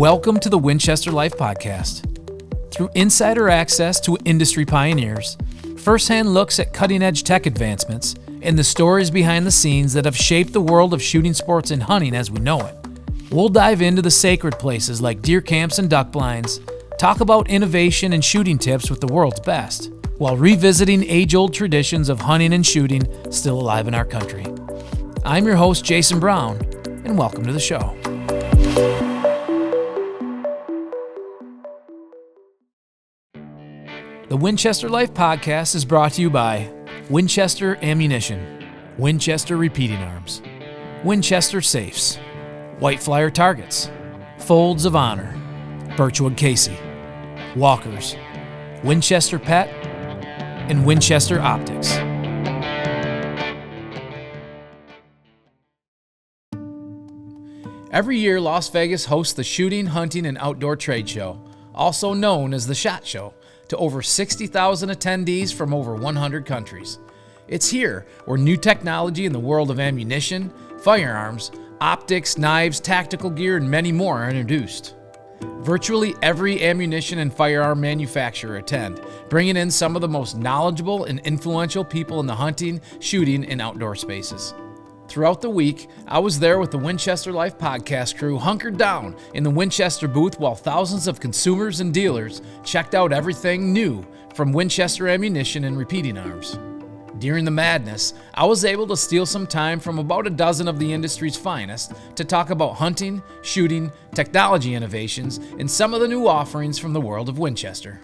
Welcome to the Winchester Life Podcast. Through insider access to industry pioneers, firsthand looks at cutting-edge tech advancements, and the stories behind the scenes that have shaped the world of shooting sports and hunting as we know it, we'll dive into the sacred places like deer camps and duck blinds, talk about innovation and shooting tips with the world's best, while revisiting age-old traditions of hunting and shooting still alive in our country. I'm your host, Jason Brown, and welcome to the show. The Winchester Life Podcast is brought to you by Winchester Ammunition, Winchester Repeating Arms, Winchester Safes, White Flyer Targets, Folds of Honor, Birchwood Casey, Walkers, Winchester Pet, and Winchester Optics. Every year, Las Vegas hosts the Shooting, Hunting, and Outdoor Trade Show, also known as the SHOT Show, to over 60,000 attendees from over 100 countries. It's here where new technology in the world of ammunition, firearms, optics, knives, tactical gear, and many more are introduced. Virtually every ammunition and firearm manufacturer attend, bringing in some of the most knowledgeable and influential people in the hunting, shooting, and outdoor spaces. Throughout the week, I was there with the Winchester Life Podcast crew hunkered down in the Winchester booth while thousands of consumers and dealers checked out everything new from Winchester ammunition and repeating arms. During the madness, I was able to steal some time from about a dozen of the industry's finest to talk about hunting, shooting, technology innovations, and some of the new offerings from the world of Winchester.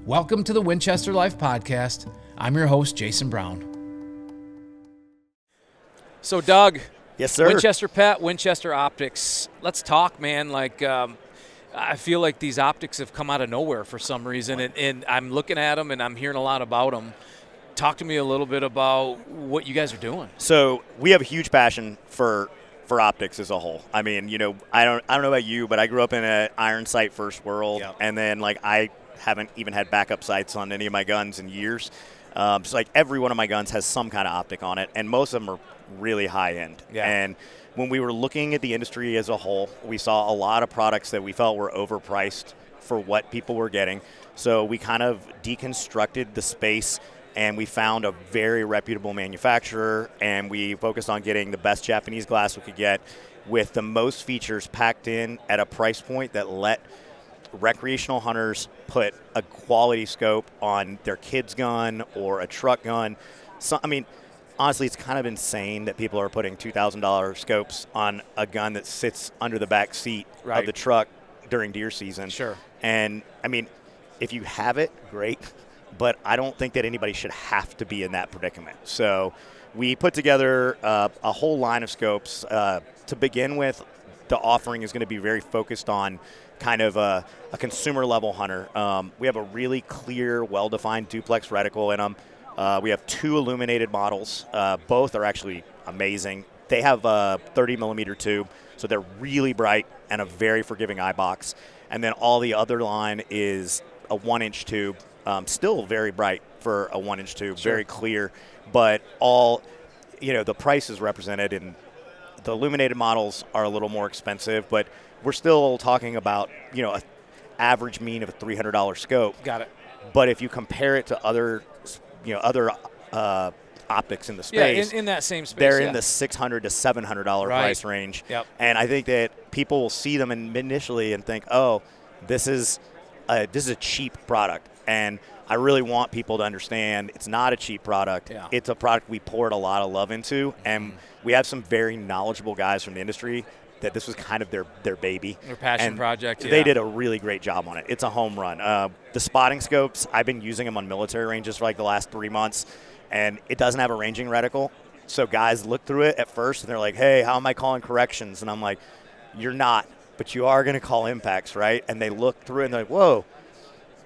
Welcome to the Winchester Life Podcast. I'm your host, Jason Brown. So, Doug, yes, sir. Winchester Pet, Winchester Optics. Let's talk, man. I feel like these optics have come out of nowhere for some reason, and I'm looking at them and I'm hearing a lot about them. Talk to me a little bit about what you guys are doing. So we have a huge passion for optics as a whole. I mean, you know, I don't know about you, but I grew up in an iron sight first world, and then I haven't even had backup sights on any of my guns in years. So every one of my guns has some kind of optic on it, and most of them are really high end. Yeah. And when we were looking at the industry as a whole, we saw a lot of products that we felt were overpriced for what people were getting. So we kind of deconstructed the space, and we found a very reputable manufacturer, and we focused on getting the best Japanese glass we could get with the most features packed in at a price point that let recreational hunters put a quality scope on their kid's gun or a truck gun. So, I mean, honestly, it's kind of insane that people are putting $2,000 scopes on a gun that sits under the back seat of the truck during deer season. Sure. And, I mean, if you have it, great, but I don't think that anybody should have to be in that predicament. So we put together a whole line of scopes. To begin with, the offering is going to be very focused on kind of a consumer-level hunter. We have a really clear, well-defined duplex reticle in them. We have two illuminated models. Both are actually amazing. They have a 30-millimeter tube, so they're really bright and a very forgiving eye box. And then all the other line is a 1-inch tube, still very bright for a 1-inch tube, Sure. very clear. But all, the price is represented in the illuminated models are a little more expensive, but we're still talking about, an average mean of a $300 scope. Got it. But if you compare it to other optics in the space, in that same space, they're in the $600 to $700 price range. Yep. And I think that people will see them initially and think, oh, this is a cheap product. And I really want people to understand it's not a cheap product. Yeah. It's a product we poured a lot of love into, and we have some very knowledgeable guys from the industry that this was kind of their baby. Their passion and project, yeah. They did a really great job on it. It's a home run. The spotting scopes, I've been using them on military ranges for the last 3 months, and it doesn't have a ranging reticle. So guys look through it at first, and they're like, hey, how am I calling corrections? And I'm like, you're not, but you are going to call impacts, right? And they look through it, and they're like, whoa,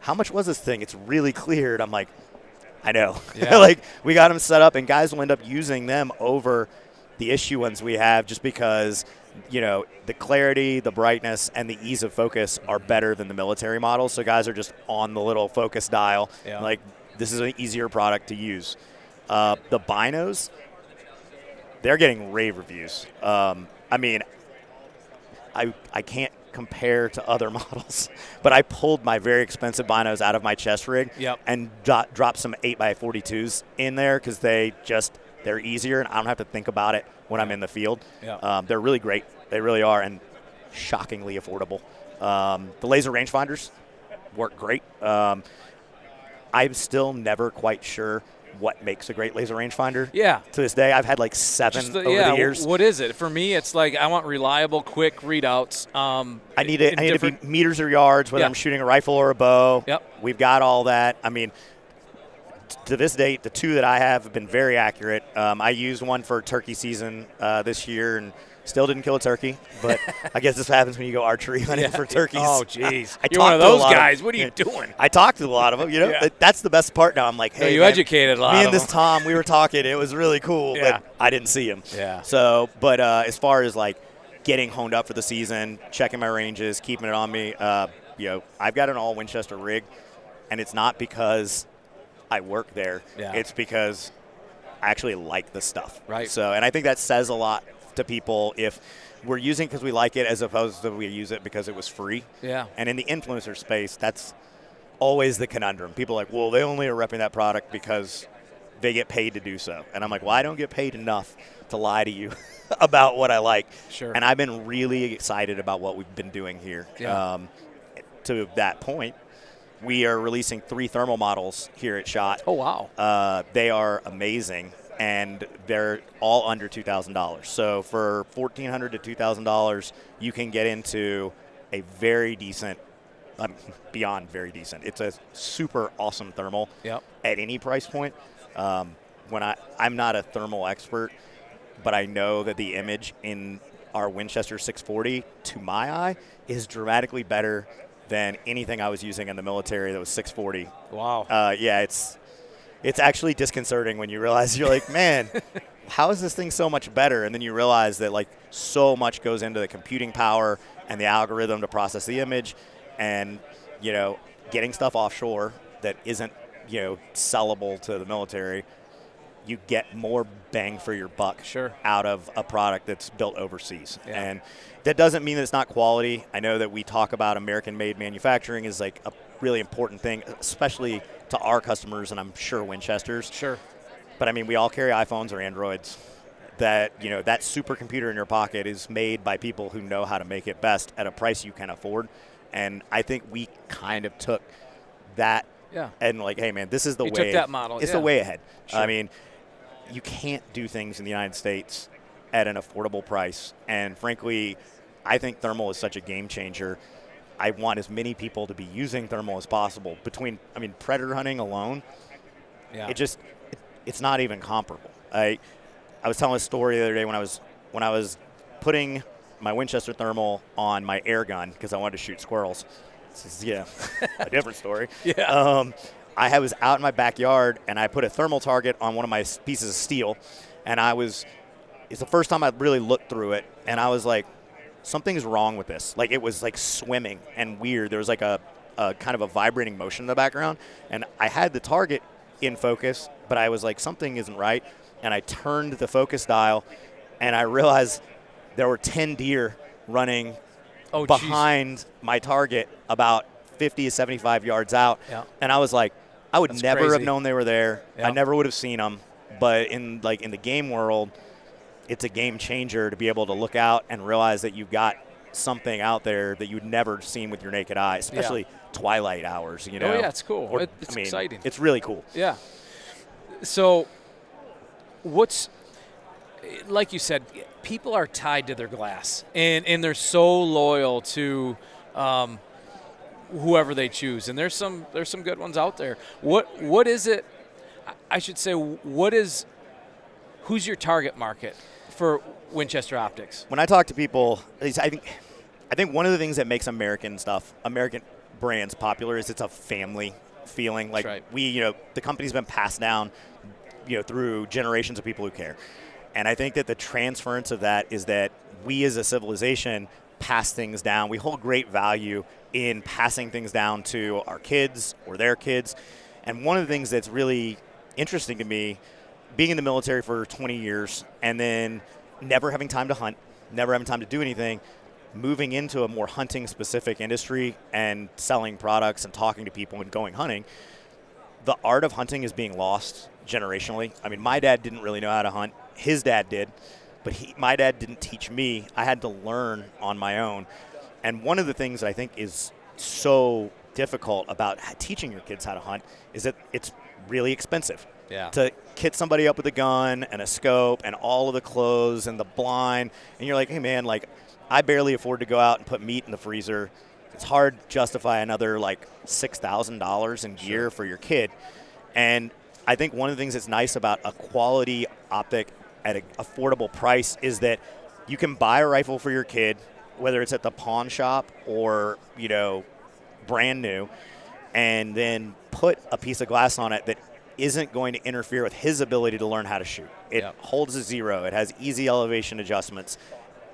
how much was this thing? It's really cleared. I'm like, I know. Yeah. We got them set up, and guys will end up using them over the issue ones we have just because – the clarity, the brightness, and the ease of focus are better than the military models. So guys are just on the little focus dial. Yeah. This is an easier product to use. The binos, they're getting rave reviews. I can't compare to other models, but I pulled my very expensive binos out of my chest rig and dropped some 8x42s in there because they're easier and I don't have to think about it when I'm in the field. They're really great. They really are, and shockingly affordable. The laser rangefinders work great. I'm still never quite sure what makes a great laser rangefinder. Yeah. To this day, I've had like 7 over the years. What is it? For me, it's like I want reliable, quick readouts. I need to be meters or yards, whether I'm shooting a rifle or a bow. We've got all that. I mean, to this date, the 2 that I have been very accurate. I used one for turkey season this year and still didn't kill a turkey, but I guess this happens when you go archery hunting for turkeys. Oh, jeez. You're one of those guys. What are you doing? I talked to a lot of them. That's the best part now. I'm like, hey, you educated a lot me of and this them. Tom, we were talking. It was really cool, but I didn't see him. So, but as far as like getting honed up for the season, checking my ranges, keeping it on me, I've got an all Winchester rig, and it's not because I work there. It's because I actually like the stuff. Right. So, and I think that says a lot to people if we're using it because we like it as opposed to we use it because it was free. And in the influencer space, that's always the conundrum. People are like, well, they only are repping that product because they get paid to do so. And I'm like, well, I don't get paid enough to lie to you about what I like. And I've been really excited about what we've been doing here. To that point, we are releasing 3 thermal models here at SHOT. Oh, wow. They are amazing. And they're all under $2,000. So for $1,400 to $2,000, you can get into a very decent, beyond very decent. It's a super awesome thermal at any price point. I'm not a thermal expert, but I know that the image in our Winchester 640, to my eye, is dramatically better than anything I was using in the military that was 640. Wow. It's actually disconcerting when you realize you're like, man, how is this thing so much better? And then you realize that like so much goes into the computing power and the algorithm to process the image, and getting stuff offshore that isn't sellable to the military. You get more bang for your buck out of a product that's built overseas. And that doesn't mean that it's not quality. I know that we talk about American-made manufacturing is like a really important thing, especially to our customers, and I'm sure Winchester's. But I mean, we all carry iPhones or Androids. That that supercomputer in your pocket is made by people who know how to make it best at a price you can afford. And I think we kind of took that and like, hey man, this is the way. Took that model. It's the way ahead. I mean, you can't do things in the United States at an affordable price. And frankly, I think thermal is such a game changer. I want as many people to be using thermal as possible. Predator hunting alone, it's not even comparable. I was telling a story the other day when I was putting my Winchester thermal on my air gun because I wanted to shoot squirrels. This is a different story. I was out in my backyard and I put a thermal target on one of my pieces of steel, and it's the first time I really looked through it, and I was like, something's wrong with this. Like, it was like swimming and weird. There was like a kind of a vibrating motion in the background, and I had the target in focus, but I was like, something isn't right. And I turned the focus dial, and I realized there were 10 deer running behind my target about 50 to 75 yards out. And I was like, I would never have known they were there. I never would have seen them. But in the game world, it's a game changer to be able to look out and realize that you've got something out there that you'd never seen with your naked eye, especially twilight hours. Oh yeah, it's cool. It's exciting. It's really cool. Yeah. So, like you said, people are tied to their glass, and they're so loyal to whoever they choose, and there's some good ones out there. What is it? I should say, who's your target market for Winchester Optics? When I talk to people, I think one of the things that makes American brands popular is it's a family feeling. Like the company's been passed down, through generations of people who care. And I think that the transference of that is that we as a civilization pass things down. We hold great value in passing things down to our kids or their kids. And one of the things that's really interesting to me, being in the military for 20 years and then never having time to hunt, never having time to do anything, moving into a more hunting-specific industry and selling products and talking to people and going hunting, the art of hunting is being lost generationally. I mean, my dad didn't really know how to hunt. His dad did, but my dad didn't teach me. I had to learn on my own. And one of the things that I think is so difficult about teaching your kids how to hunt is that it's really expensive. Yeah. To kit somebody up with a gun and a scope and all of the clothes and the blind, and you're like, hey man, like I barely afford to go out and put meat in the freezer. It's hard to justify another like $6,000 in gear for your kid. And I think one of the things that's nice about a quality optic at an affordable price is that you can buy a rifle for your kid, whether it's at the pawn shop or, you know, brand new, and then put a piece of glass on it that isn't going to interfere with his ability to learn how to shoot. It holds a zero. It has easy elevation adjustments,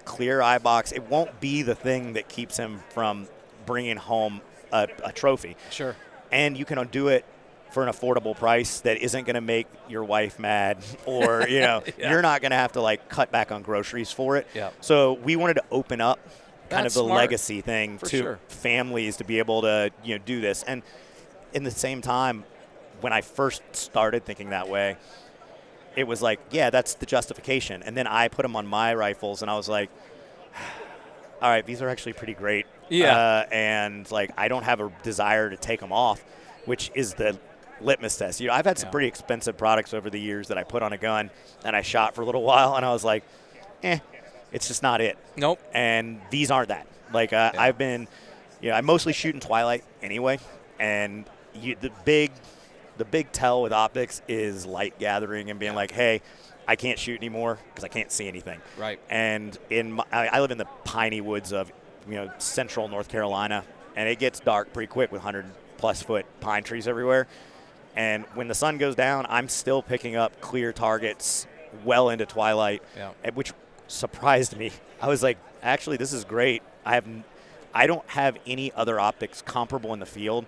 clear eye box. It won't be the thing that keeps him from bringing home a trophy. Sure. And you can do it for an affordable price that isn't going to make your wife mad, or you know, you're not going to have to like cut back on groceries for it. Yeah. So we wanted to open up kind That's of the smart. legacy thing to families to be able to, you know, do this. And in the same time, when I first started thinking that way, it was like, yeah, that's the justification. And then I put them on my rifles, and I was like, all right, these are actually pretty great. Yeah. And like, I don't have a desire to take them off, which is the litmus test. You know, I've had some pretty expensive products over the years that I put on a gun and I shot for a little while, and I was like, it's just not it. Nope. And these aren't that. Like, I've been, you know, I mostly shoot in twilight anyway, and the big tell with optics is light gathering and being like, hey, I can't shoot anymore because I can't see anything. Right. And I live in the piney woods of, you know, central North Carolina, and it gets dark pretty quick with 100+ foot pine trees everywhere. And when the sun goes down, I'm still picking up clear targets well into twilight, which surprised me. I was like, actually, this is great. I don't have any other optics comparable in the field,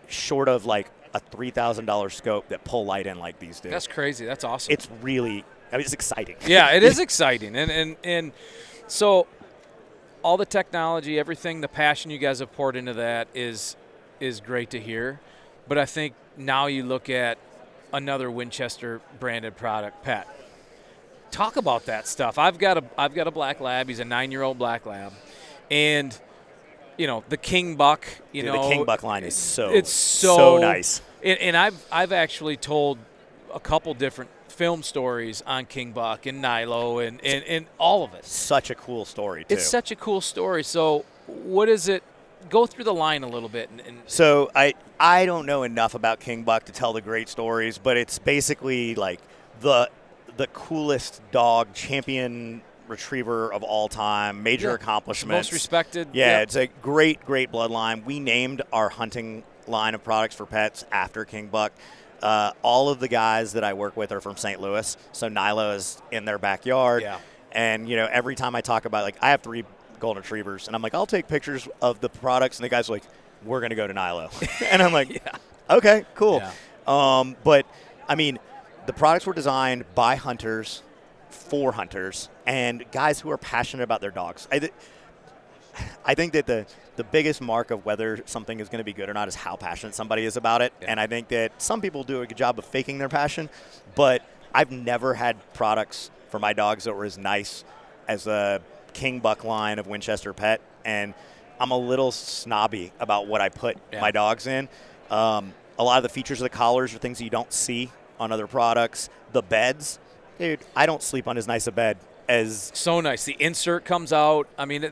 short of like a $3,000 scope that pull light in like these do. That's crazy. That's awesome. It's really, I mean, it's exciting. Yeah, it is exciting. And so all the technology, everything, the passion you guys have poured into that is great to hear. But I think now you look at another Winchester branded product, Pet. Talk about that stuff. I've got a black lab. He's a 9-year-old black lab, and you know the King Buck. The King Buck line is so nice. And I've actually told a couple different film stories on King Buck and Nilo and all of it. Such a cool story too. It's such a cool story. So what is it? Go through the line a little bit. So I don't know enough about King Buck to tell the great stories, but it's basically like the coolest dog, champion retriever of all time, major accomplishments. Most respected. Yeah, it's a great bloodline. We named our hunting line of products for pets after King Buck. All of the guys that I work with are from St. Louis, so Nilo is in their backyard. Yeah. And, you know, every time I talk about, like, I have 3 golden retrievers, and I'm like, I'll take pictures of the products, and the guys are like, we're going to go to Nilo. And I'm like, okay, cool. Yeah. But, I mean, the products were designed by hunters, for hunters, and guys who are passionate about their dogs. I think that the biggest mark of whether something is going to be good or not is how passionate somebody is about it. Yeah. And I think that some people do a good job of faking their passion, but I've never had products for my dogs that were as nice as a King Buck line of Winchester Pet, and I'm a little snobby about what I put my dogs in. A lot of the features of the collars are things that you don't see on other products. The beds, dude, I don't sleep on as nice a bed as... So nice. The insert comes out. I mean,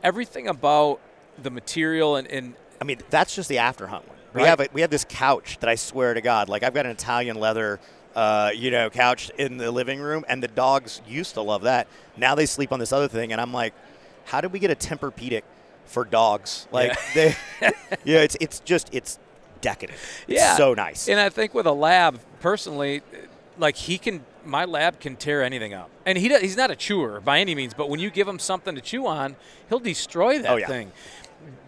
everything about the material and I mean, that's just the after hunt one. Right. We have this couch that I swear to God, like I've got an Italian leather couch in the living room, and the dogs used to love that. Now they sleep on this other thing, and I'm like, how did we get a Tempur-Pedic for dogs? Like, it's decadent. Yeah. It's so nice. And I think with a lab, personally, like my lab can tear anything up. And he's not a chewer by any means, but when you give him something to chew on, he'll destroy that thing.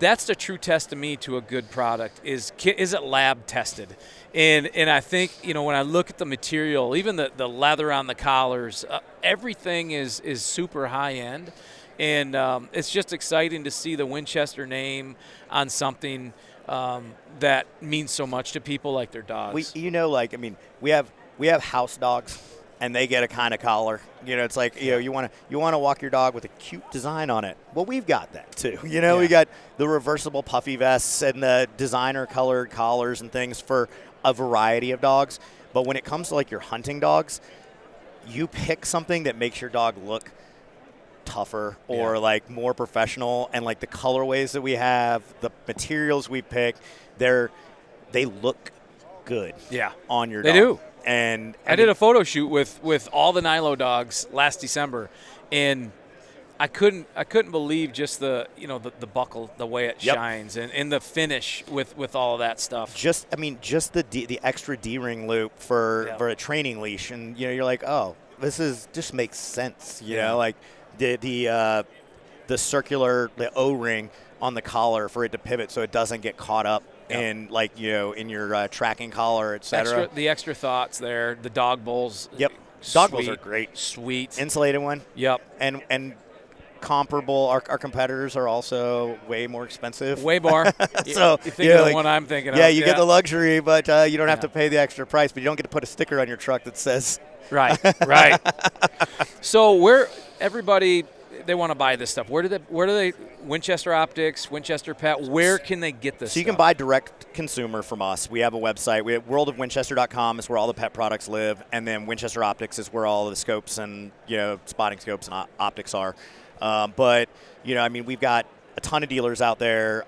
That's the true test to me to a good product is it lab tested? And I think, you know, when I look at the material, even the leather on the collars, everything is super high end. And it's just exciting to see the Winchester name on something that means so much to people like their dogs. We have house dogs, and they get a kind of collar. It's like, you want to walk your dog with a cute design on it. Well, we've got that too. We got the reversible puffy vests and the designer colored collars and things for a variety of dogs. But when it comes to like your hunting dogs, you pick something that makes your dog look tougher or like more professional, and like the colorways that we have, the materials we pick, they look good on your dog. They do. And I did a photo shoot with all the Nilo dogs last December, and I couldn't believe just the buckle, the way it shines, and the finish with all of that stuff. Just the extra D-ring loop for a training leash, and you're like, oh, just makes sense. Like the circular, the O-ring on the collar for it to pivot so it doesn't get caught up in in your tracking collar, etc. The extra thoughts there. The dog bowls. Yep. Dog bowls are great. Sweet. Insulated one. Yep. And comparable. Our competitors are also way more expensive. Way more. So you think of the one I'm thinking of. Yeah, you get the luxury, but you don't have to pay the extra price. But you don't get to put a sticker on your truck that says. Right. So where everybody, they want to buy this stuff. Where do they Winchester Optics, Winchester Pet, where can they get this So you can buy direct consumer from us. We have a website. We have worldofwinchester.com is where all the pet products live, and then Winchester Optics is where all the scopes and spotting scopes and optics are. But we've got a ton of dealers out there.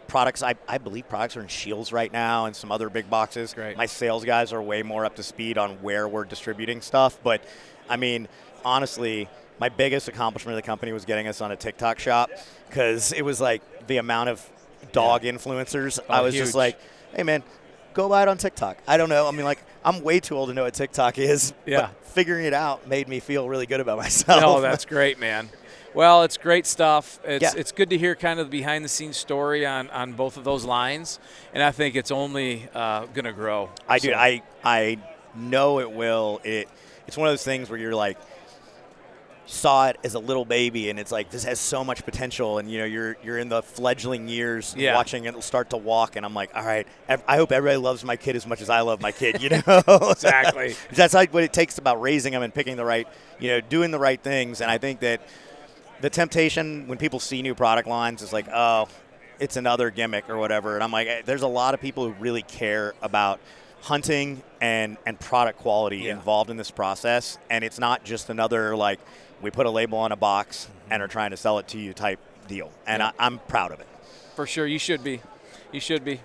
Products, I believe products are in Shields right now and some other big boxes. Great. My sales guys are way more up to speed on where we're distributing stuff. But honestly, my biggest accomplishment of the company was getting us on a TikTok shop, because it was like the amount of dog influencers. I was huge. just like, hey man, go buy it on TikTok. I don't know. I'm way too old to know what TikTok is. Yeah. But figuring it out made me feel really good about myself. Oh, that's great, man. Well, it's great stuff. It's good to hear kind of the behind-the-scenes story on both of those lines, and I think it's only going to grow. I know it will. It's one of those things where you're like, saw it as a little baby, and it's like, this has so much potential, and you're in the fledgling years watching it start to walk, and I'm like, all right, I hope everybody loves my kid as much as I love my kid. Exactly. That's like what it takes about raising them and picking the right, doing the right things. And I think that the temptation when people see new product lines is like, oh, it's another gimmick or whatever. And I'm like, there's a lot of people who really care about hunting and product quality involved in this process. And it's not just another, like, we put a label on a box and are trying to sell it to you type deal. And I'm proud of it. For sure. You should be.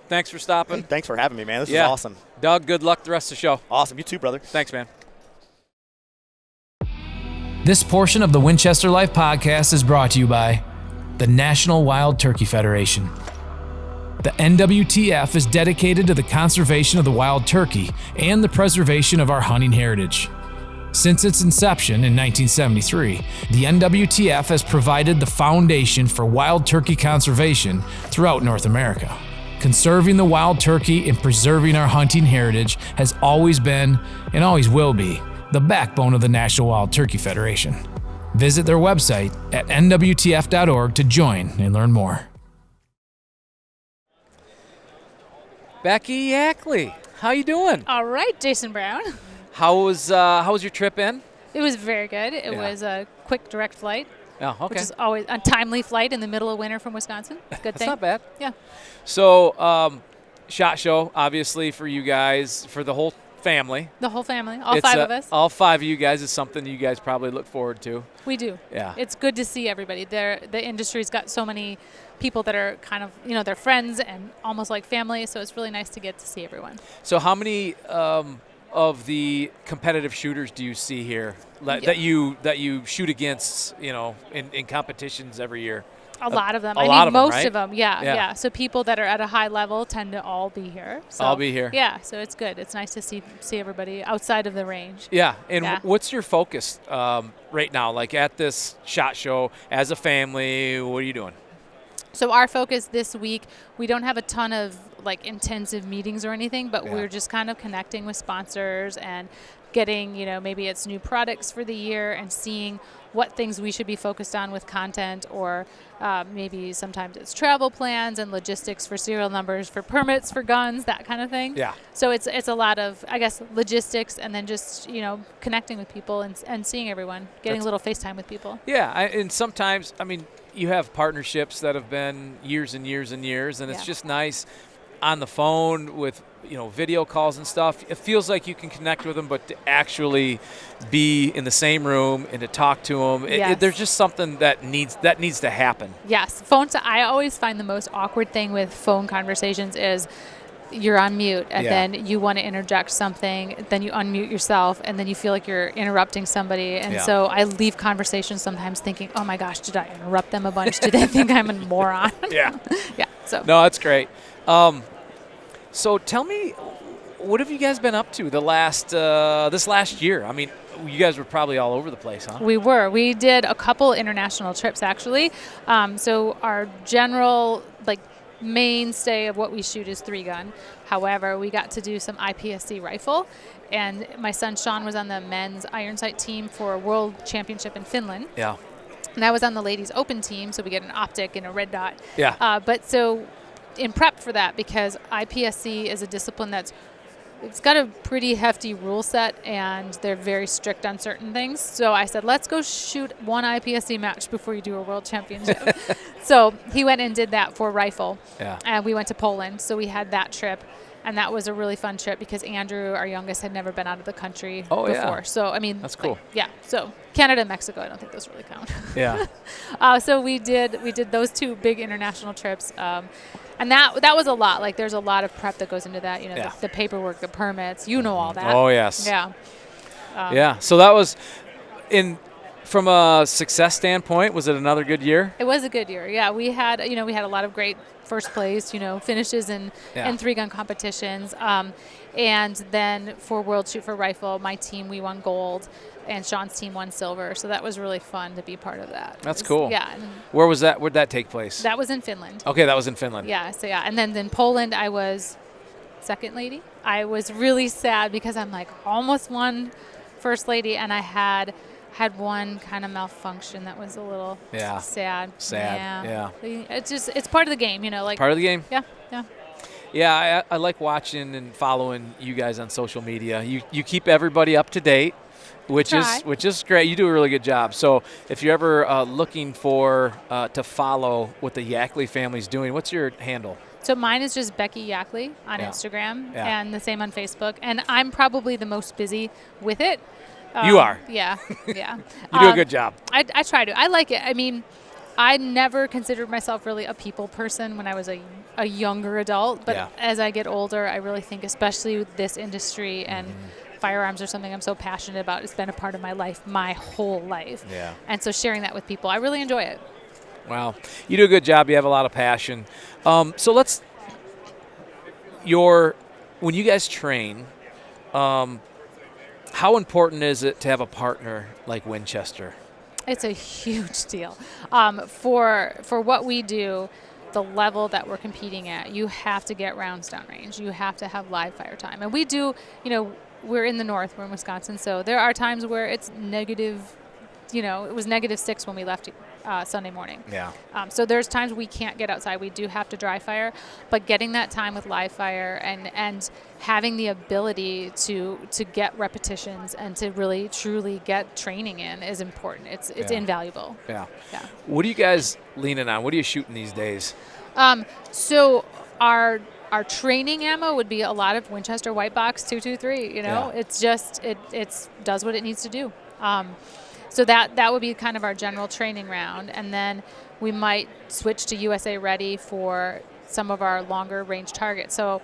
Thanks for stopping. Hey, thanks for having me, man. This is awesome. Doug, good luck the rest of the show. Awesome. You too, brother. Thanks, man. This portion of the Winchester Life podcast is brought to you by the National Wild Turkey Federation. The NWTF is dedicated to the conservation of the wild turkey and the preservation of our hunting heritage. Since its inception in 1973, the NWTF has provided the foundation for wild turkey conservation throughout North America. Conserving the wild turkey and preserving our hunting heritage has always been, and always will be, the backbone of the National Wild Turkey Federation. Visit their website at nwtf.org to join and learn more. Becky Yackley, how you doing? All right, Jason Brown. How was your trip in? It was very good. It was a quick direct flight, Oh, okay. which is always a timely flight in the middle of winter from Wisconsin. Good That's thing. not bad. Yeah. So, SHOT Show, obviously, for you guys, for the whole family. The whole family, all five of us. All five of you guys is something you guys probably look forward to. We do. Yeah. It's good to see everybody. The industry's got so many people that are kind of, they're friends and almost like family, so it's really nice to get to see everyone. So how many of the competitive shooters do you see here that you shoot against, in competitions every year? A lot of them. A lot of them, most right? of them, yeah. So people that are at a high level tend to all be here. So, All be here. Yeah, so it's good. It's nice to see everybody outside of the range. Yeah, and Yeah. what's your focus right now? Like at this SHOT Show, as a family, what are you doing? So our focus this week, we don't have a ton of intensive meetings or anything, but Yeah. we're just kind of connecting with sponsors and getting, maybe it's new products for the year and seeing what things we should be focused on with content, or maybe sometimes it's travel plans and logistics for serial numbers, for permits, for guns, that kind of thing. Yeah. So it's a lot of, I guess, logistics, and then just, connecting with people and seeing everyone, getting a little FaceTime with people. Yeah, and sometimes, you have partnerships that have been years and years and years, and it's just nice on the phone with video calls and stuff. It feels like you can connect with them, but to actually be in the same room and to talk to them, there's just something that needs to happen. Yes, I always find the most awkward thing with phone conversations is you're on mute, and then you want to interject something, then you unmute yourself, and then you feel like you're interrupting somebody. And so I leave conversations sometimes thinking, oh my gosh, did I interrupt them a bunch? Do they think I'm a moron? Yeah. So no, that's great. So tell me, what have you guys been up to this last year? You guys were probably all over the place, huh? We were. We did a couple international trips, actually. So our general, mainstay of what we shoot is 3-gun. However, we got to do some IPSC rifle, and my son Sean was on the men's iron sight team for a world championship in Finland. Yeah. And I was on the ladies open team, so we get an optic and a red dot. Yeah. But so in prep for that, because IPSC is a discipline it's got a pretty hefty rule set, and they're very strict on certain things. So I said, let's go shoot one IPSC match before you do a world championship. So he went and did that for rifle. Yeah. And we went to Poland. So we had that trip. And that was a really fun trip because Andrew, our youngest, had never been out of the country before. Yeah. So, that's cool. So Canada and Mexico, I don't think those really count. Yeah. So we did those 2 big international trips. And that was a lot. There's a lot of prep that goes into that. The paperwork, the permits, all that. Oh, yes. Yeah. So that was from a success standpoint, was it another good year? It was a good year. Yeah. We had a lot of great first place, finishes in 3-gun competitions. And then for World Shoot for Rifle, my team, we won gold, and Sean's team won silver. So that was really fun to be part of that. That's cool. Yeah. Where was that? Where'd that take place? That was in Finland. Okay, that was in Finland. Yeah. So and then in Poland, I was second lady. I was really sad because I'm almost won first lady, and I had one kind of malfunction that was a little sad. Yeah. It's part of the game, part of the game? Yeah. Yeah, I like watching and following you guys on social media. You keep everybody up to date, which is great. You do a really good job. So if you're ever looking for to follow what the Yackley family's doing, what's your handle? So mine is just Becky Yackley on Instagram, and the same on Facebook. And I'm probably the most busy with it. You are. Yeah. You do a good job. I try to. I like it. I never considered myself really a people person when I was a younger adult. But as I get older, I really think, especially with this industry and firearms are something I'm so passionate about. It's been a part of my life, my whole life. Yeah. And so sharing that with people, I really enjoy it. Wow. You do a good job. You have a lot of passion. So when you guys train, how important is it to have a partner like Winchester? It's a huge deal. For what we do, the level that we're competing at, you have to get rounds downrange. You have to have live fire time. And we do, we're in the north, we're in Wisconsin, so there are times where it's negative, it was -6 when we left Sunday morning. Yeah. So there's times we can't get outside. We do have to dry fire, but getting that time with live fire and having the ability to get repetitions and to really truly get training in is important. It's invaluable. Yeah. Yeah. What are you guys leaning on? What are you shooting these days? So our training ammo would be a lot of Winchester White Box 223. It's just it does what it needs to do. So that would be kind of our general training round, and then we might switch to USA Ready for some of our longer range targets. So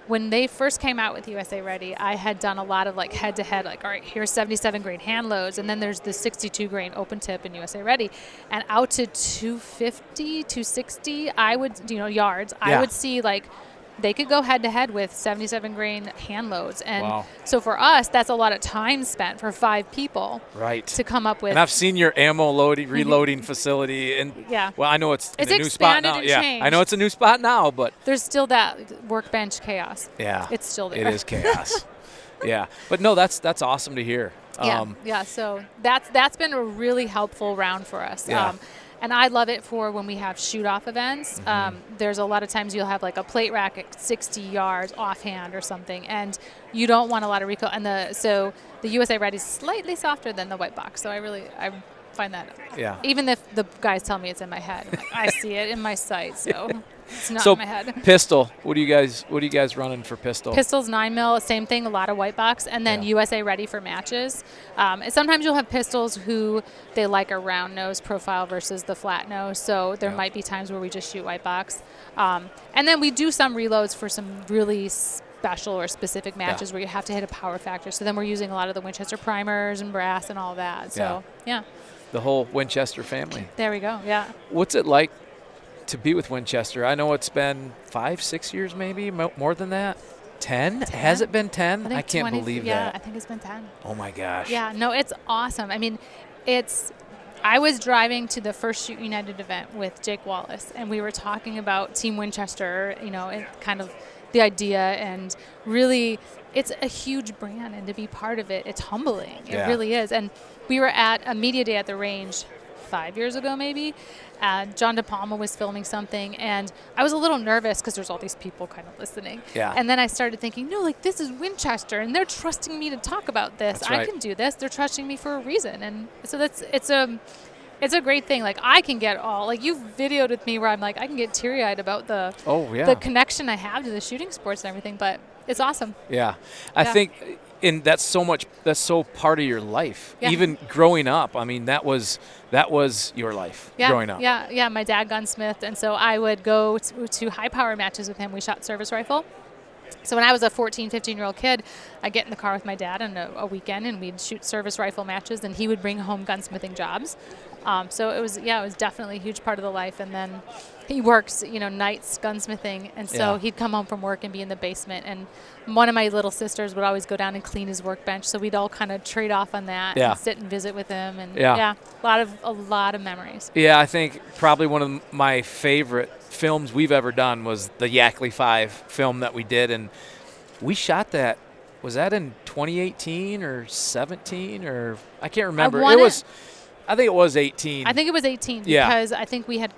when they first came out with USA Ready, I had done a lot of head-to-head, all right, here's 77 grain hand loads, and then there's the 62 grain open tip in USA Ready, and out to 250, 260, I would, yards, I would see they could go head-to-head with 77 grain hand loads. And so for us, that's a lot of time spent for 5 people to come up with. And I've seen your ammo reloading facility. And well, I know it's in a new spot now. Changed. I know it's a new spot now, but there's still that workbench chaos. Yeah. It's still there. It is chaos. Yeah, but no, that's awesome to hear. Yeah. So that's been a really helpful round for us. Yeah. And I love it for when we have shoot-off events. There's a lot of times you'll have like a plate rack at 60 yards offhand or something, and you don't want a lot of recoil. And so the USA Ready is slightly softer than the white box. So I find that. Yeah. Even if the guys tell me it's in my head, I'm like, I see it in my sight, so it's not So in my head. pistol, what are you guys running for pistol? Pistol's 9 mil, same thing, a lot of white box, and then Yeah. USA Ready for matches. And sometimes you'll have pistols who they like a round nose profile versus the flat nose, so there might be times where we just shoot white box. And then we do some reloads for some really special or specific matches where you have to hit a power factor. So then we're using a lot of the Winchester primers and brass and all that. So yeah. The whole Winchester family. There we go. Yeah. What's it like to be with Winchester? I know it's been 5-6 years, maybe more than that. 10? Has it been 10? I can't believe that. Yeah, I think it's been 10. Oh my gosh. Yeah, no, it's awesome. I mean, I was driving to the first Shoot United event with Jake Wallace, and we were talking about Team Winchester, and kind of the idea, and really it's a huge brand, and to be part of it, it's humbling. It really is. And we were at a media day at the range 5 years ago, maybe. John De Palma was filming something, and I was a little nervous because there's all these people kind of listening. Yeah. And then I started thinking, no, like this is Winchester, and they're trusting me to talk about this. That's right. I can do this. They're trusting me for a reason, and so it's a great thing. Like I can get you've videoed with me where I'm like I can get teary-eyed about the connection I have to the shooting sports and everything, but it's awesome. Yeah. I think that's so part of your life. Yeah. Even growing up. I mean, that was your life growing up. Yeah. My dad gunsmithed, and so I would go to high power matches with him. We shot service rifle. So when I was a 14, 15-year-old kid, I'd get in the car with my dad on a weekend, and we'd shoot service rifle matches, and he would bring home gunsmithing jobs. So it was definitely a huge part of the life. And then he works, nights gunsmithing, and so he'd come home from work and be in the basement. And one of my little sisters would always go down and clean his workbench, so we'd all kind of trade off on that and sit and visit with him. And a lot of memories. Yeah, I think probably one of my favorite films we've ever done was the Yackley 5 film that we did, and we shot that. Was that in 2018 or 17 or I can't remember. I think it was 18. I think it was 18 because I think we had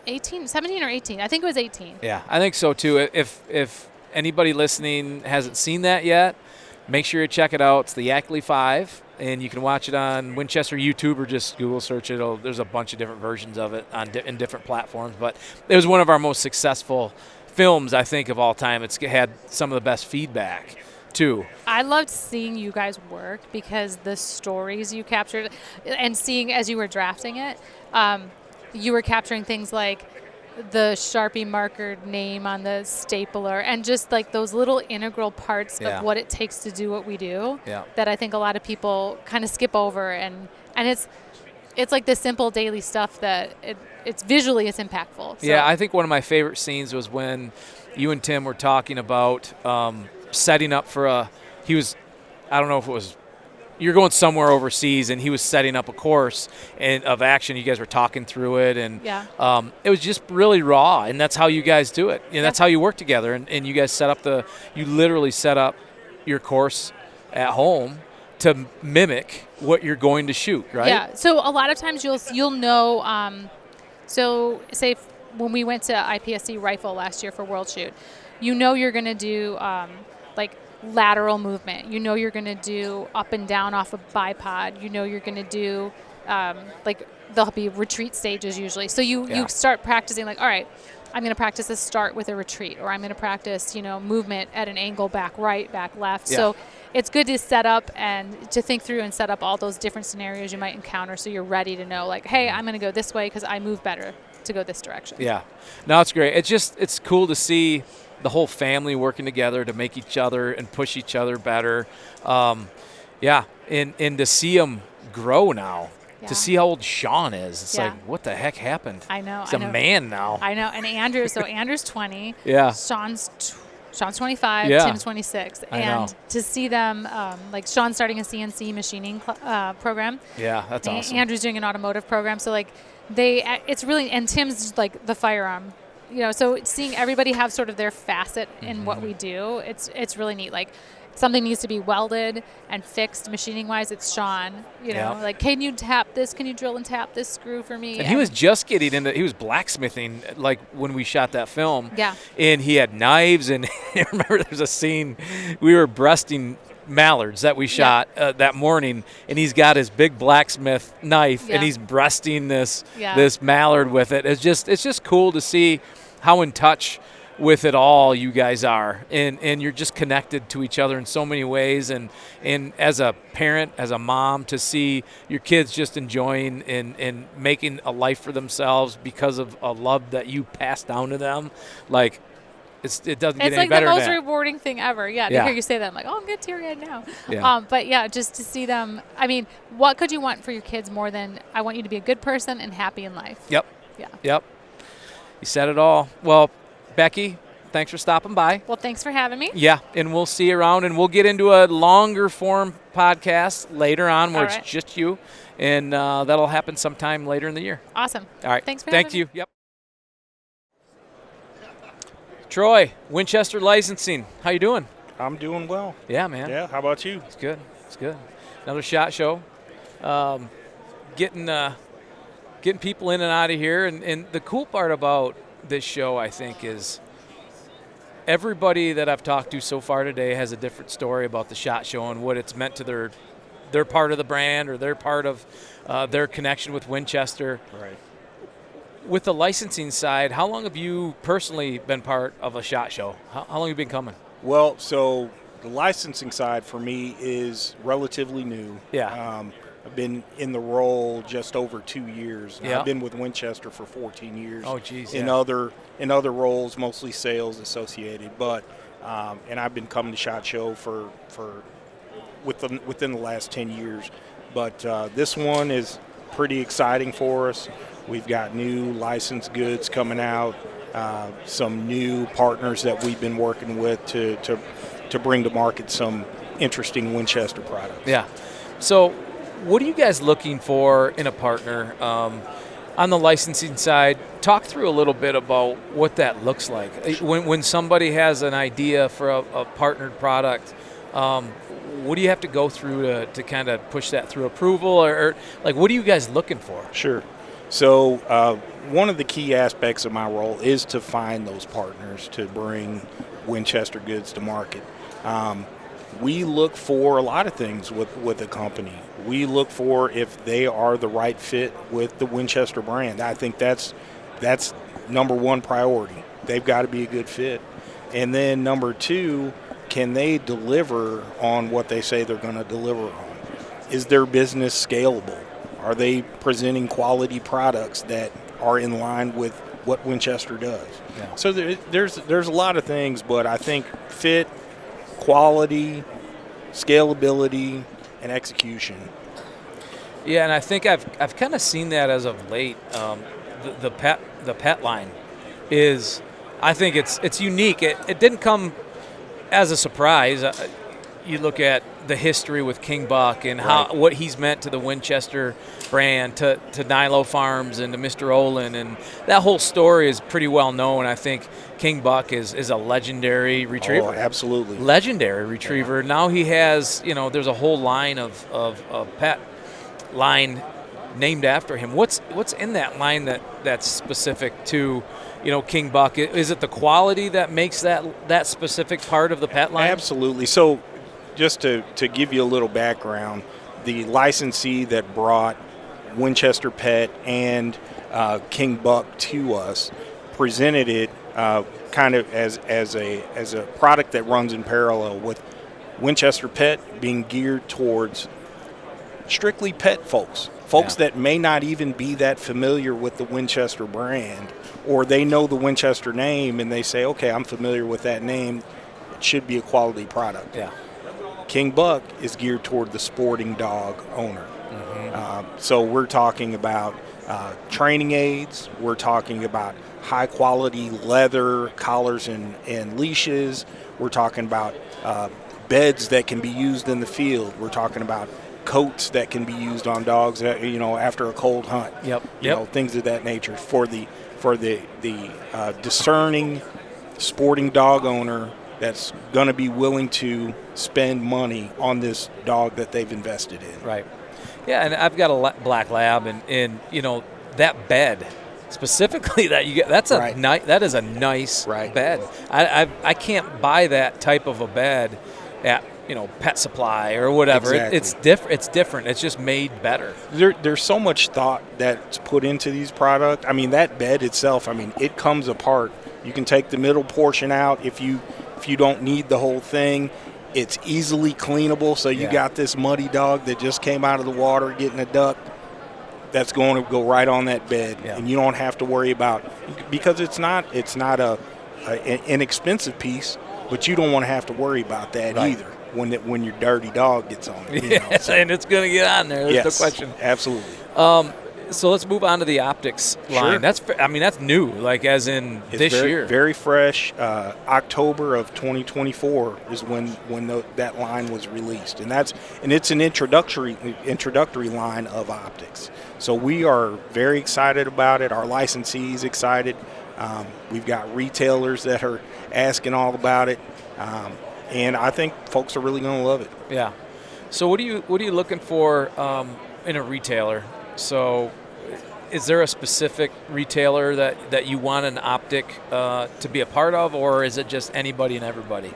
17 or 18. I think it was 18. Yeah, I think so too. If anybody listening hasn't seen that yet, make sure you check it out. It's the Yackley 5, and you can watch it on Winchester YouTube or just Google search it. There's a bunch of different versions of it in different platforms, but it was one of our most successful films, I think, of all time. It's had some of the best feedback too. I loved seeing you guys work because the stories you captured, and seeing as you were drafting it, you were capturing things like the Sharpie marker name on the stapler, and just like those little integral parts of what it takes to do what we do that I think a lot of people kind of skip over, and it's like the simple daily stuff that it's visually it's impactful. So. Yeah, I think one of my favorite scenes was when you and Tim were talking about setting up for I don't know if it was, you're going somewhere overseas, and he was setting up a course of action. You guys were talking through it, and it was just really raw, and that's how you guys do it. That's how you work together, and you guys you literally set up your course at home to mimic what you're going to shoot, right? Yeah, so a lot of times you'll know, so say when we went to IPSC Rifle last year for World Shoot, you're going to do like lateral movement. You're going to do up and down off a bipod. You're going to do like there'll be retreat stages usually. So you start practicing like, all right, I'm going to practice a start with a retreat, or I'm going to practice, movement at an angle, back right, back left. Yeah. So it's good to set up and to think through and set up all those different scenarios you might encounter, so you're ready to know like, hey, I'm going to go this way because I move better to go this direction. Yeah. No, it's great. It's cool to see the whole family working together to make each other and push each other better. And to see them grow now, to see how old Sean is. It's like, what the heck happened? I know. He's a man now. I know. And Andrew's 20. Yeah. Sean's 25. Yeah. Tim's 26. And to see them, like Sean's starting a CNC machining program. Yeah, that's awesome. Andrew's doing an automotive program. So like it's really, and Tim's like the firearm. So seeing everybody have sort of their facet in what we do, it's really neat. Like something needs to be welded and fixed machining wise, it's Sean. Like, can you tap this? Can you drill and tap this screw for me? And he was just getting into, he was blacksmithing, like when we shot that film. Yeah. And he had knives, and I remember there's a scene, we were breasting mallards that we shot that morning, and he's got his big blacksmith knife, and he's breasting this mallard with it. It's just cool to see how in touch with it all you guys are, and you're just connected to each other in so many ways, and as a parent, as a mom, to see your kids just enjoying and making a life for themselves because of a love that you pass down to them, like it doesn't get any better than that. It's like the most rewarding thing ever. To hear you say that, I'm like, oh, I'm good teary-eyed now. But just to see them, I mean, what could you want for your kids more than I want you to be a good person and happy in life? Yep. You said it all. Well, Becky, thanks for stopping by. Well, thanks for having me. Yeah, and we'll see you around, and we'll get into a longer form podcast later on where it's just you, and that'll happen sometime later in the year. Awesome. All right. Thanks for having me. Thank you. Yep. Troy, Winchester Licensing. How you doing? I'm doing well. Yeah, man. Yeah, how about you? It's good. Another SHOT Show. Getting people in and out of here, and the cool part about this show, I think, is everybody that I've talked to so far today has a different story about the SHOT Show and what it's meant to their part of the brand or their part of their connection with Winchester. Right. With the licensing side, how long have you personally been part of a SHOT Show? How long have you been coming? Well, so the licensing side for me is relatively new. Yeah. I've been in the role just over 2 years. Yeah. I've been with Winchester for 14 years. Oh, geez. In other roles, mostly sales associated, but and I've been coming to SHOT Show for within the last 10 years. But this one is pretty exciting for us. We've got new licensed goods coming out, some new partners that we've been working with to bring to market some interesting Winchester products. Yeah. So what are you guys looking for in a partner on the licensing side? Talk through a little bit about what that looks like. When somebody has an idea for a partnered product, what do you have to go through to kind of push that through approval? Or like, what are you guys looking for? Sure. So one of the key aspects of my role is to find those partners to bring Winchester goods to market. We look for a lot of things with a company. We look for if they are the right fit with the Winchester brand. I think that's number one priority. They've got to be a good fit. And then number two, can they deliver on what they say they're going to deliver on? Is their business scalable? Are they presenting quality products that are in line with what Winchester does? Yeah. So there's a lot of things, but I think fit, quality, scalability, and execution. Yeah, and I think I've kind of seen that as of late. The pet line is, I think it's unique. It didn't come as a surprise. You look at the history with King Buck and what he's meant to the Winchester brand, to Nilo Farms and to Mr. Olin, and that whole story is pretty well known. I think King Buck is a legendary retriever. Oh, absolutely. Legendary retriever. Yeah. Now he has, there's a whole line of pet line named after him. What's in that line that's specific to King Buck? Is it the quality that makes that specific part of the pet line? Absolutely. So just to give you a little background, the licensee that brought Winchester Pet and King Buck to us presented it kind of as a product that runs in parallel with Winchester Pet being geared towards strictly pet folks that may not even be that familiar with the Winchester brand, or they know the Winchester name and they say, okay, I'm familiar with that name, it should be a quality product. Yeah. King Buck is geared toward the sporting dog owner. Mm-hmm. So we're talking about training aids, we're talking about high quality leather collars and leashes, we're talking about beds that can be used in the field, we're talking about coats that can be used on dogs, after a cold hunt. Yep. Things of that nature for the discerning sporting dog owner that's going to be willing to spend money on this dog that they've invested in. Right. Yeah, and I've got a black lab, and you know that bed specifically that you get. That's a that is a nice bed. I can't buy that type of a bed at Pet Supply or whatever. Exactly. It's different. It's just made better. There's so much thought that's put into these products. I mean, that bed itself, I mean, it comes apart. You can take the middle portion out if you don't need the whole thing. It's easily cleanable, so you got this muddy dog that just came out of the water getting a duck. That's going to go right on that bed, and you don't have to worry about, because it's not an inexpensive piece, but you don't want to have to worry about that either when your dirty dog gets on it. And it's going to get on there. There's no question. Absolutely. So let's move on to the optics line. Sure. That's new, like as in this year. Very fresh. October of 2024 is when that line was released, and it's an introductory line of optics. So we are very excited about it. Our licensees excited. We've got retailers that are asking all about it, and I think folks are really going to love it. Yeah. So what are you looking for in a retailer? So is there a specific retailer that you want an optic to be a part of, or is it just anybody and everybody?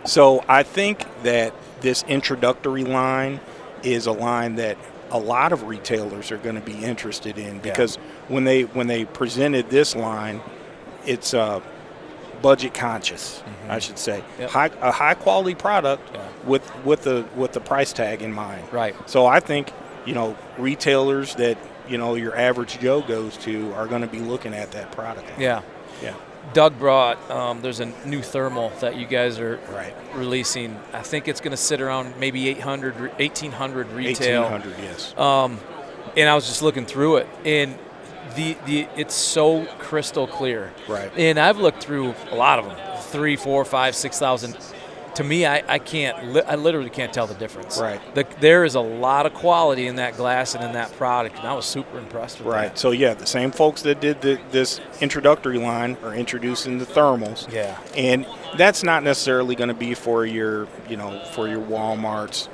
So I think that this introductory line is a line that a lot of retailers are going to be interested in, because when they presented this line, it's budget conscious, I should say. Yep. A high quality product with the price tag in mind. Right. So I think retailers that your average Joe goes to are going to be looking at that product. Yeah. Yeah. Doug brought there's a new thermal that you guys are releasing. I think it's going to sit around maybe 1,800 retail. 1,800, yes. And I was just looking through it, and it's so crystal clear. Right. And I've looked through a lot of them, 3, 4, 5, 6,000. To me, I literally can't tell the difference. Right. There is a lot of quality in that glass and in that product, and I was super impressed with that. Right. So the same folks that did this introductory line are introducing the thermals. Yeah. And that's not necessarily going to be for your Walmarts.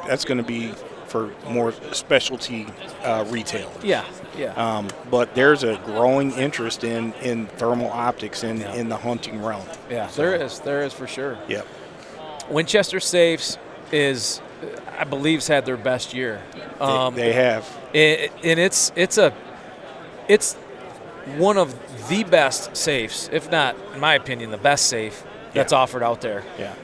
That's going to be for more specialty retailers. Yeah. But there's a growing interest in thermal optics in the hunting realm. Yeah, So, there is for sure. Yep. Winchester Safes I believe, had their best year. They have. And it's one of the best safes, if not, in my opinion, the best safe that's offered out there. Yeah.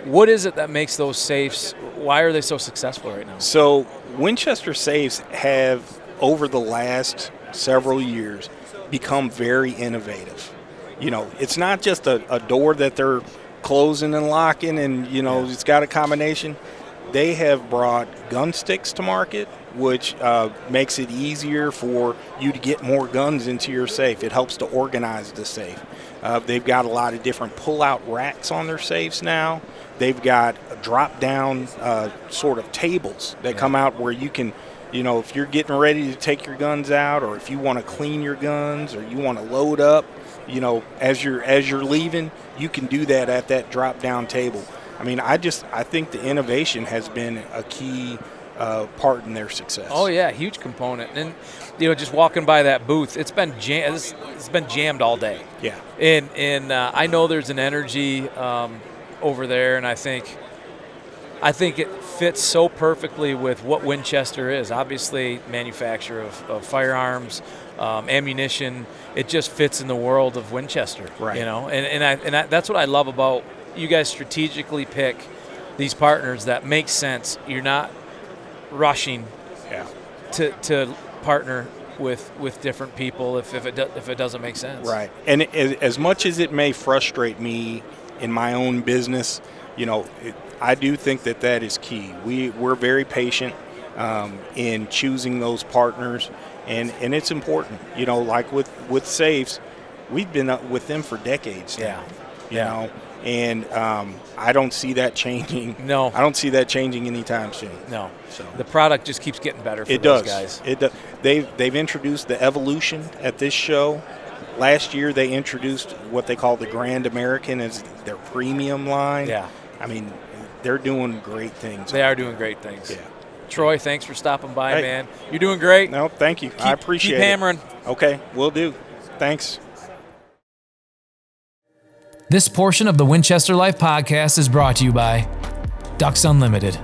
What is it that makes those safes? Why are they so successful right now? So Winchester safes have, over the last several years, become very innovative. It's not just a door that they're closing and locking and, it's got a combination. They have brought gun sticks to market, which makes it easier for you to get more guns into your safe. It helps to organize the safe. They've got a lot of different pull-out racks on their safes now. They've got drop-down sort of tables that come out where you can, if you're getting ready to take your guns out, or if you want to clean your guns, or you want to load up, as you're leaving, you can do that at that drop-down table. I mean, I think the innovation has been a key part in their success. Oh yeah, huge component. And just walking by that booth, it's been jammed all day. Yeah. And I know there's an energy over there, and I think it fits so perfectly with what Winchester is. Obviously, manufacturer of firearms, ammunition. It just fits in the world of Winchester. Right. And that's what I love about you guys. Strategically pick these partners that make sense. You're not rushing to partner with different people if it doesn't make sense. Right. And as much as it may frustrate me in my own business, I do think that is key. We're very patient in choosing those partners, and it's important. Like with safes, we've been with them for decades now. Yeah. And I don't see that changing. No. I don't see that changing anytime soon. No. So the product just keeps getting better for it those does. guys. It does. They've introduced the Evolution at this show, Last year they introduced what they call the Grand American as their premium line. Yeah. I mean, they're doing great things. They are doing great things. Yeah. Troy, thanks for stopping by, Hey. man. You're doing great. No, thank you. I appreciate keep hammering. it. Okay, will do. Thanks. This portion of the Winchester Life podcast is brought to you by Ducks Unlimited.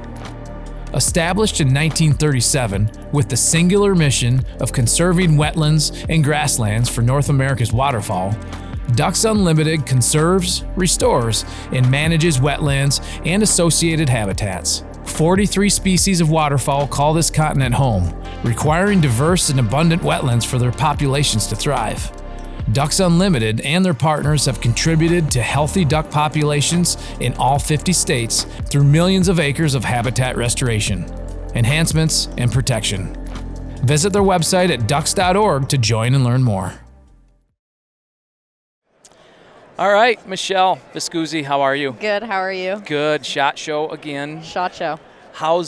Established in 1937 with the singular mission of conserving wetlands and grasslands for North America's waterfowl, Ducks Unlimited conserves, restores, and manages wetlands and associated habitats. 43 species of waterfowl call this continent home, requiring diverse and abundant wetlands for their populations to thrive. Ducks Unlimited and their partners have contributed to healthy duck populations in all 50 states through millions of acres of habitat restoration, enhancements, and protection. Visit their website at ducks.org to join and learn more. All right, Michelle Viscuzzi, how are you? Good. How are you? Good. SHOT Show again. SHOT Show. How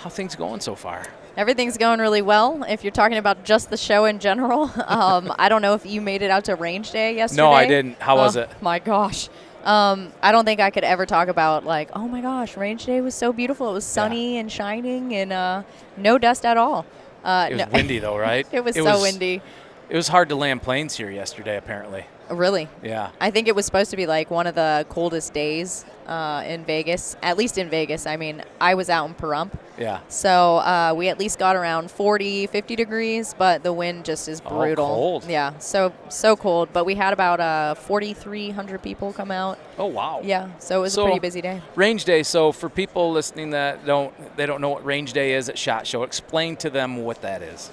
things going so far? Everything's going really well. If you're talking about just the show in general, I don't know if you made it out to Range Day yesterday. No, I didn't. How was it? My gosh. I don't think I could ever talk about like, oh my gosh, Range Day was so beautiful. It was sunny and shining and no dust at all. It was windy though, right? It was so windy. It was hard to land planes here yesterday, apparently. Really? Yeah. I think it was supposed to be like one of the coldest days in Vegas, at least in Vegas. I mean, I was out in Pahrump. Yeah. So we at least got around 40, 50 degrees, but the wind just is brutal. Oh, cold. Yeah, so cold. But we had about 4,300 people come out. Oh, wow. Yeah, so it was a pretty busy day. Range Day, so for people listening that don't know what Range Day is at SHOT Show, explain to them what that is.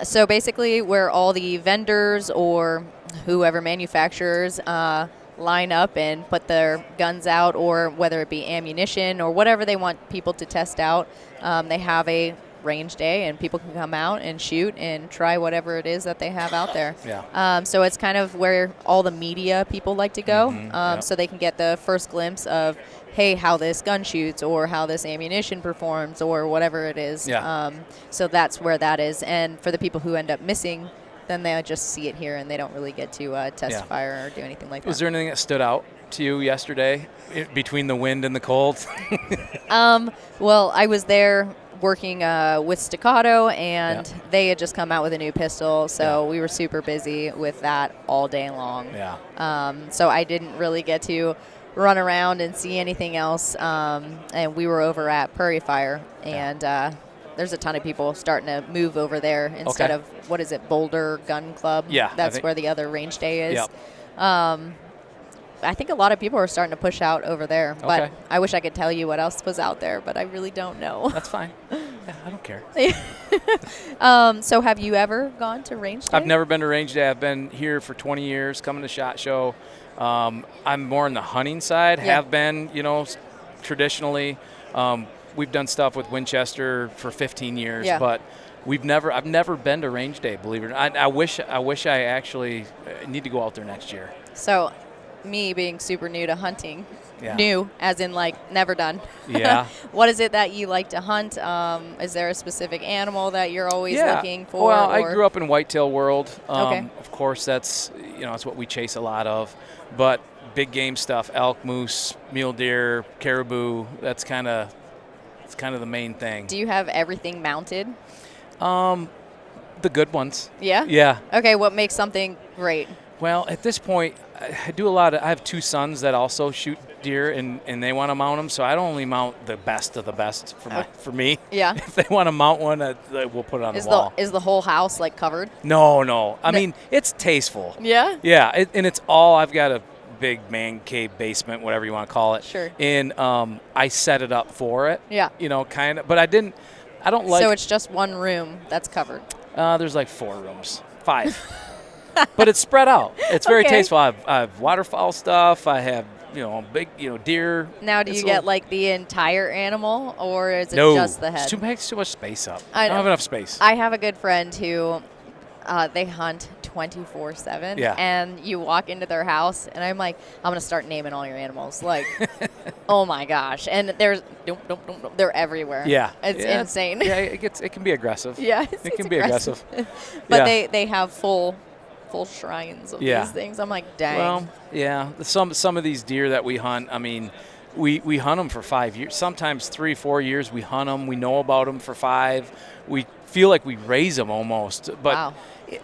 So basically where all the vendors or whoever manufacturers line up and put their guns out, or whether it be ammunition or whatever they want people to test out, they have a range day and people can come out and shoot and try whatever it is that they have out there. Yeah. So it's kind of where all the media people like to go, Yep. so they can get the first glimpse of, hey, how this gun shoots or how this ammunition performs or whatever it is. Yeah. So that's where that is. And for the people who end up missing, then they just see it here and they don't really get to testify or do anything like that. Was there anything that stood out to you yesterday between the wind and the cold? Well, I was there working with Staccato, and they had just come out with a new pistol, so we were super busy with that all day long. Yeah. So I didn't really get to run around and see anything else, and we were over at Prairie Fire, and there's a ton of people starting to move over there instead of, what is it, Boulder Gun Club? Yeah. That's where the other range day is. Yep. I think a lot of people are starting to push out over there, but I wish I could tell you what else was out there, but I really don't know. That's fine. Yeah, I don't care. So have you ever gone to range day? I've never been to Range Day. I've been here for 20 years, coming to SHOT Show. I'm more on the hunting side, have been, traditionally. We've done stuff with Winchester for 15 years, but I've never been to Range Day, believe it or not. I wish I actually need to go out there next year. So me being super new to hunting, Yeah. new as in like never done. Yeah. What is it that you like to hunt? Is there a specific animal that you're always looking for? Well, I grew up in whitetail world. Okay. Of course, that's what we chase a lot of. But big game stuff, elk, moose, mule deer, caribou, that's kind of the main thing. Do you have everything mounted? The good ones. Yeah? Yeah. Okay, what makes something great? Well, at this point, I do I have two sons that also shoot deer, and they want to mount them, so I don't only mount the best of the best for me. Yeah. If they want to mount one, we'll put it on the wall. Is the whole house like covered? No. I mean, it's tasteful. Yeah? Yeah, and it's all, I've got a big man cave basement, whatever you want to call it. Sure. And I set it up for it. Yeah. Kind of, but I don't like. So it's just one room that's covered. There's like 4 rooms, 5. But it's spread out. It's very tasteful. I have waterfowl stuff. I have, big, deer. Now, do you get like the entire animal, or is it just the head? It makes too much space up. I don't have enough space. I have a good friend who they hunt 24/7. Yeah. And you walk into their house, and I'm like, I'm gonna start naming all your animals. Like, oh my gosh! And they're everywhere. Yeah. It's insane. Yeah, it can be aggressive. Yeah, it can be aggressive. But they have full full shrines of Yeah. these things. I'm like, dang. Well, yeah. Some of these deer that we hunt, I mean, we hunt them for 5 years, sometimes 3, 4 years. We hunt them. We know about them for 5. We feel like we raise them almost, but Wow.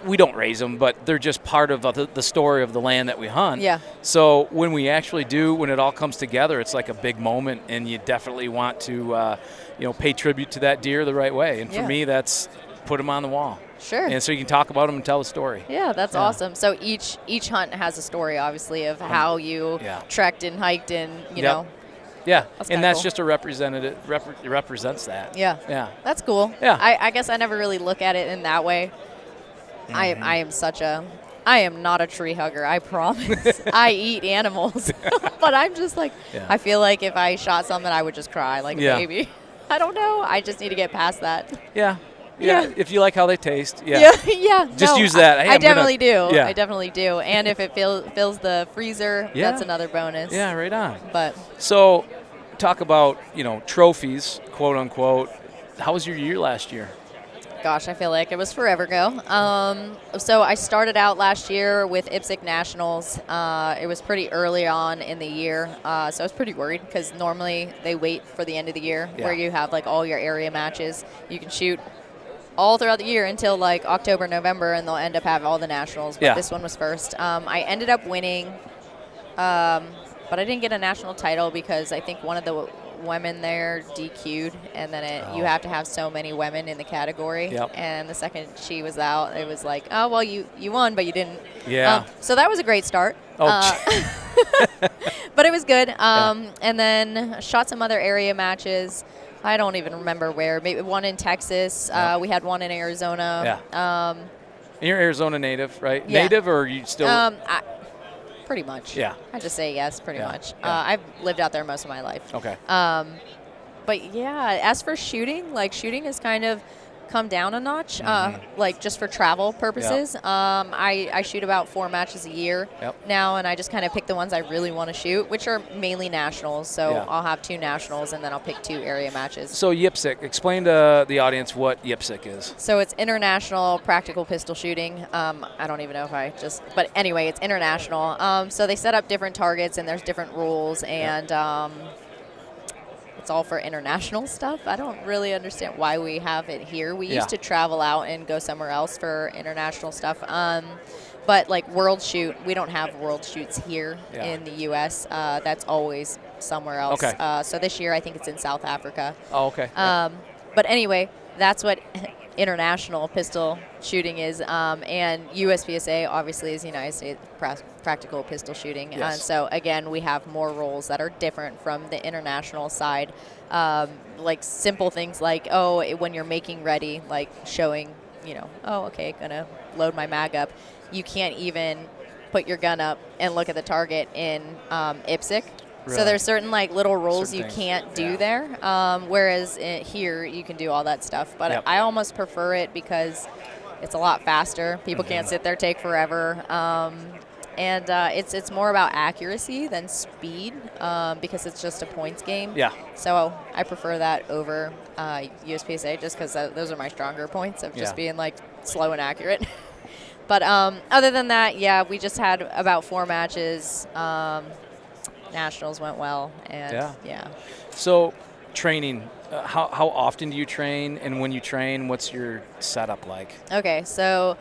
we don't raise them. But they're just part of the story of the land that we hunt. Yeah. So when we actually do, when it all comes together, it's like a big moment, and you definitely want to, pay tribute to that deer the right way. And for Yeah. me, that's put them on the wall. Sure. And so you can talk about them and tell the story. Yeah, that's Yeah. awesome. So each hunt has a story, obviously, of how you yeah. trekked and hiked and, you Yep. know. Yeah, That's and kinda that's cool. just a representative. Represents that. Yeah. Yeah. That's cool. Yeah. I guess I never really look at it in that way. Mm-hmm. I am not a tree hugger, I promise. I eat animals. But I'm just like, Yeah. I feel like if I shot something, I would just cry like Yeah. a baby. I don't know. I just need to get past that. Yeah. Yeah. Yeah. If you like how they taste. Yeah. Yeah. Just no, use that. Hey, I I'm gonna- definitely do. Yeah. I definitely do. And if it fills the freezer, Yeah. that's another bonus. Yeah. Right on. But So, talk about trophies, quote unquote. How was your year last year? gosh, I feel like it was forever ago. So I started out last year with IPSC Nationals. It was pretty early on in the year, so I was pretty worried because normally they wait for the end of the year Yeah. where you have like all your area matches. You can shoot all throughout the year until like October, November, and they'll end up having all the nationals. But Yeah. this one was first. I ended up winning, but I didn't get a national title because I think one of the women there DQ'd, and then you have to have so many women in the category. Yep. And the second she was out, it was like, oh well, you won, but you didn't. Yeah. So that was a great start. Oh, But it was good. And then shot some other area matches. I don't even remember where. Maybe one in Texas. Yep. We had one in Arizona. Yeah. And you're Arizona native, right? Yeah. Native, or are you still? Pretty much. Yeah. I just say yes, pretty Yeah, much. yeah. I've lived out there most of my life. Okay. But yeah, as for shooting, like shooting has kind of come down a notch, like just for travel purposes. I shoot about 4 matches a year Yep. now, and I just kind of pick the ones I really want to shoot, which are mainly nationals. So Yeah. I'll have 2 nationals, and then I'll pick 2 area matches. So YPSC, explain to the audience what YPSC is. So it's international practical pistol shooting. I don't even know if I just, but anyway, it's international. So they set up different targets and there's different rules, and it's all for international stuff. I don't really understand why we have it here. We used to travel out and go somewhere else for international stuff. But like world shoot, we don't have world shoots here in the U.S. That's always somewhere else. Okay. So this year I think it's in South Africa. Oh, okay. But anyway, that's what international pistol shooting is. And USPSA obviously is United States Practical Pistol Shooting. Yes. So again, we have more rules that are different from the international side. Like simple things like, when you're making ready, like showing, okay, gonna load my mag up. You can't even put your gun up and look at the target in IPSC. Really? So there's certain like little rules Certain you things. can't do Yeah. there, whereas here you can do all that stuff. But Yep. I almost prefer it because it's a lot faster. People can't sit there, take forever, and it's more about accuracy than speed because it's just a points game. Yeah. So I prefer that over USPSA just because those are my stronger points of just Yeah. being like slow and accurate. But other than that, we just had about 4 matches. Nationals went well, and yeah. So, training. How often do you train? And when you train, what's your setup like? Okay, so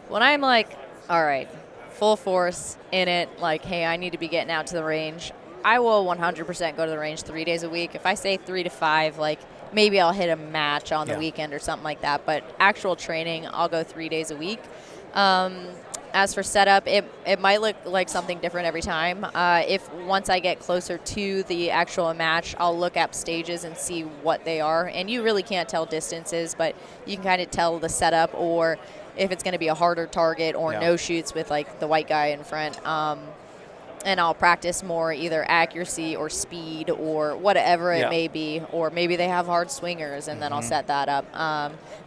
when I'm like, all right, full force in it, like, hey, I need to be getting out to the range, I will 100% go to the range 3 days a week. If I say 3 to 5, like, maybe I'll hit a match on the weekend or something like that. But actual training, I'll go 3 days a week. As for setup, it might look like something different every time. If once I get closer to the actual match, I'll look up stages and see what they are. And you really can't tell distances, but you can kind of tell the setup or if it's going to be a harder target or no shoots with like the white guy in front. And I'll practice more either accuracy or speed or whatever it may be. Or maybe they have hard swingers, and then I'll set that up.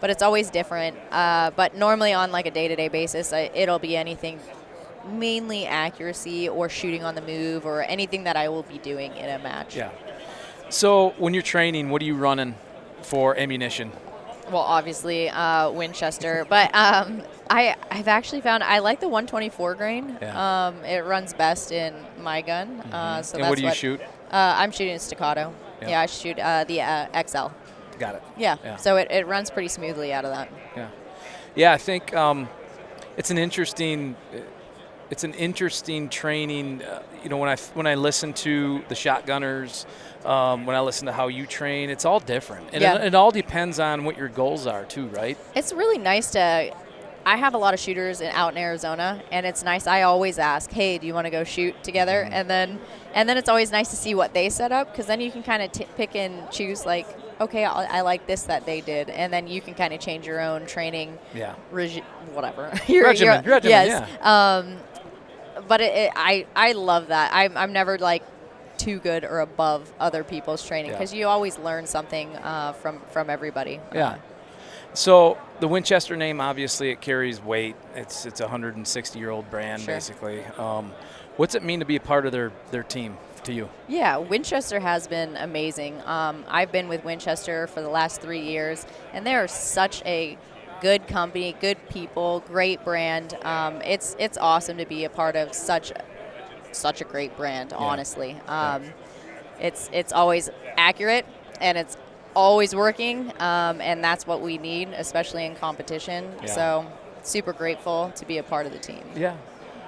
But it's always different. But normally on like a day-to-day basis, it'll be anything mainly accuracy or shooting on the move or anything that I will be doing in a match. Yeah. So when you're training, what are you running for ammunition? Well, obviously Winchester, but I've actually found I like the 124 grain. Yeah. It runs best in my gun. So And that's what do you shoot? I'm shooting a staccato. Yeah. Yeah, I shoot the XL. Got it. Yeah. So it runs pretty smoothly out of that. Yeah. Yeah, I think it's an interesting training. When I listen to the shotgunners, when I listen to how you train, it's all different, and it all depends on what your goals are too, right? It's really nice to. I have a lot of shooters out in Arizona, and it's nice. I always ask, "Hey, do you want to go shoot together?" And then it's always nice to see what they set up, because then you can kind of pick and choose. Like, okay, I like this that they did, and then you can kind of change your own training. Yeah. Whatever. Regimen. Yes. Yeah. But I love that. I'm never like too good or above other people's training, because you always learn something from everybody. Yeah. So the Winchester name, obviously, it carries weight. It's a 160-year-old brand, basically. What's it mean to be a part of their team to you? Yeah, Winchester has been amazing. I've been with Winchester for the last 3 years, and they're such a good company, good people, great brand. It's awesome to be a part of such a great brand, honestly. It's always accurate, and it's always working, and that's what we need, especially in competition. So super grateful to be a part of the team. Yeah.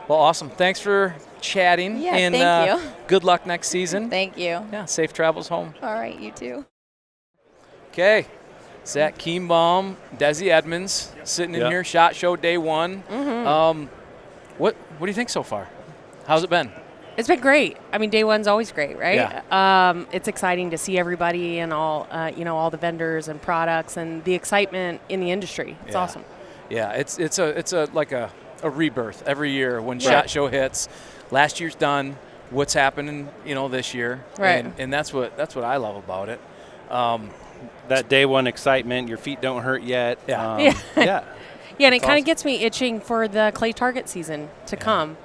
Well, awesome. Thanks for chatting. Yeah, and thank you. Good luck next season. Thank you. Yeah, safe travels home. All right, you too. Okay. Zach Kienbaum, Desi Edmonds, sitting in here, SHOT Show day one. Mm-hmm. What do you think so far? How's it been? It's been great. I mean, day one's always great, right? Yeah. It's exciting to see everybody and all the vendors and products and the excitement in the industry. It's awesome. Yeah, it's like a rebirth every year when SHOT Show hits. Last year's done. What's happening, this year? Right. And that's what I love about it. That day one excitement, your feet don't hurt yet. Yeah. Yeah, and it kind of gets me itching for the clay target season to come.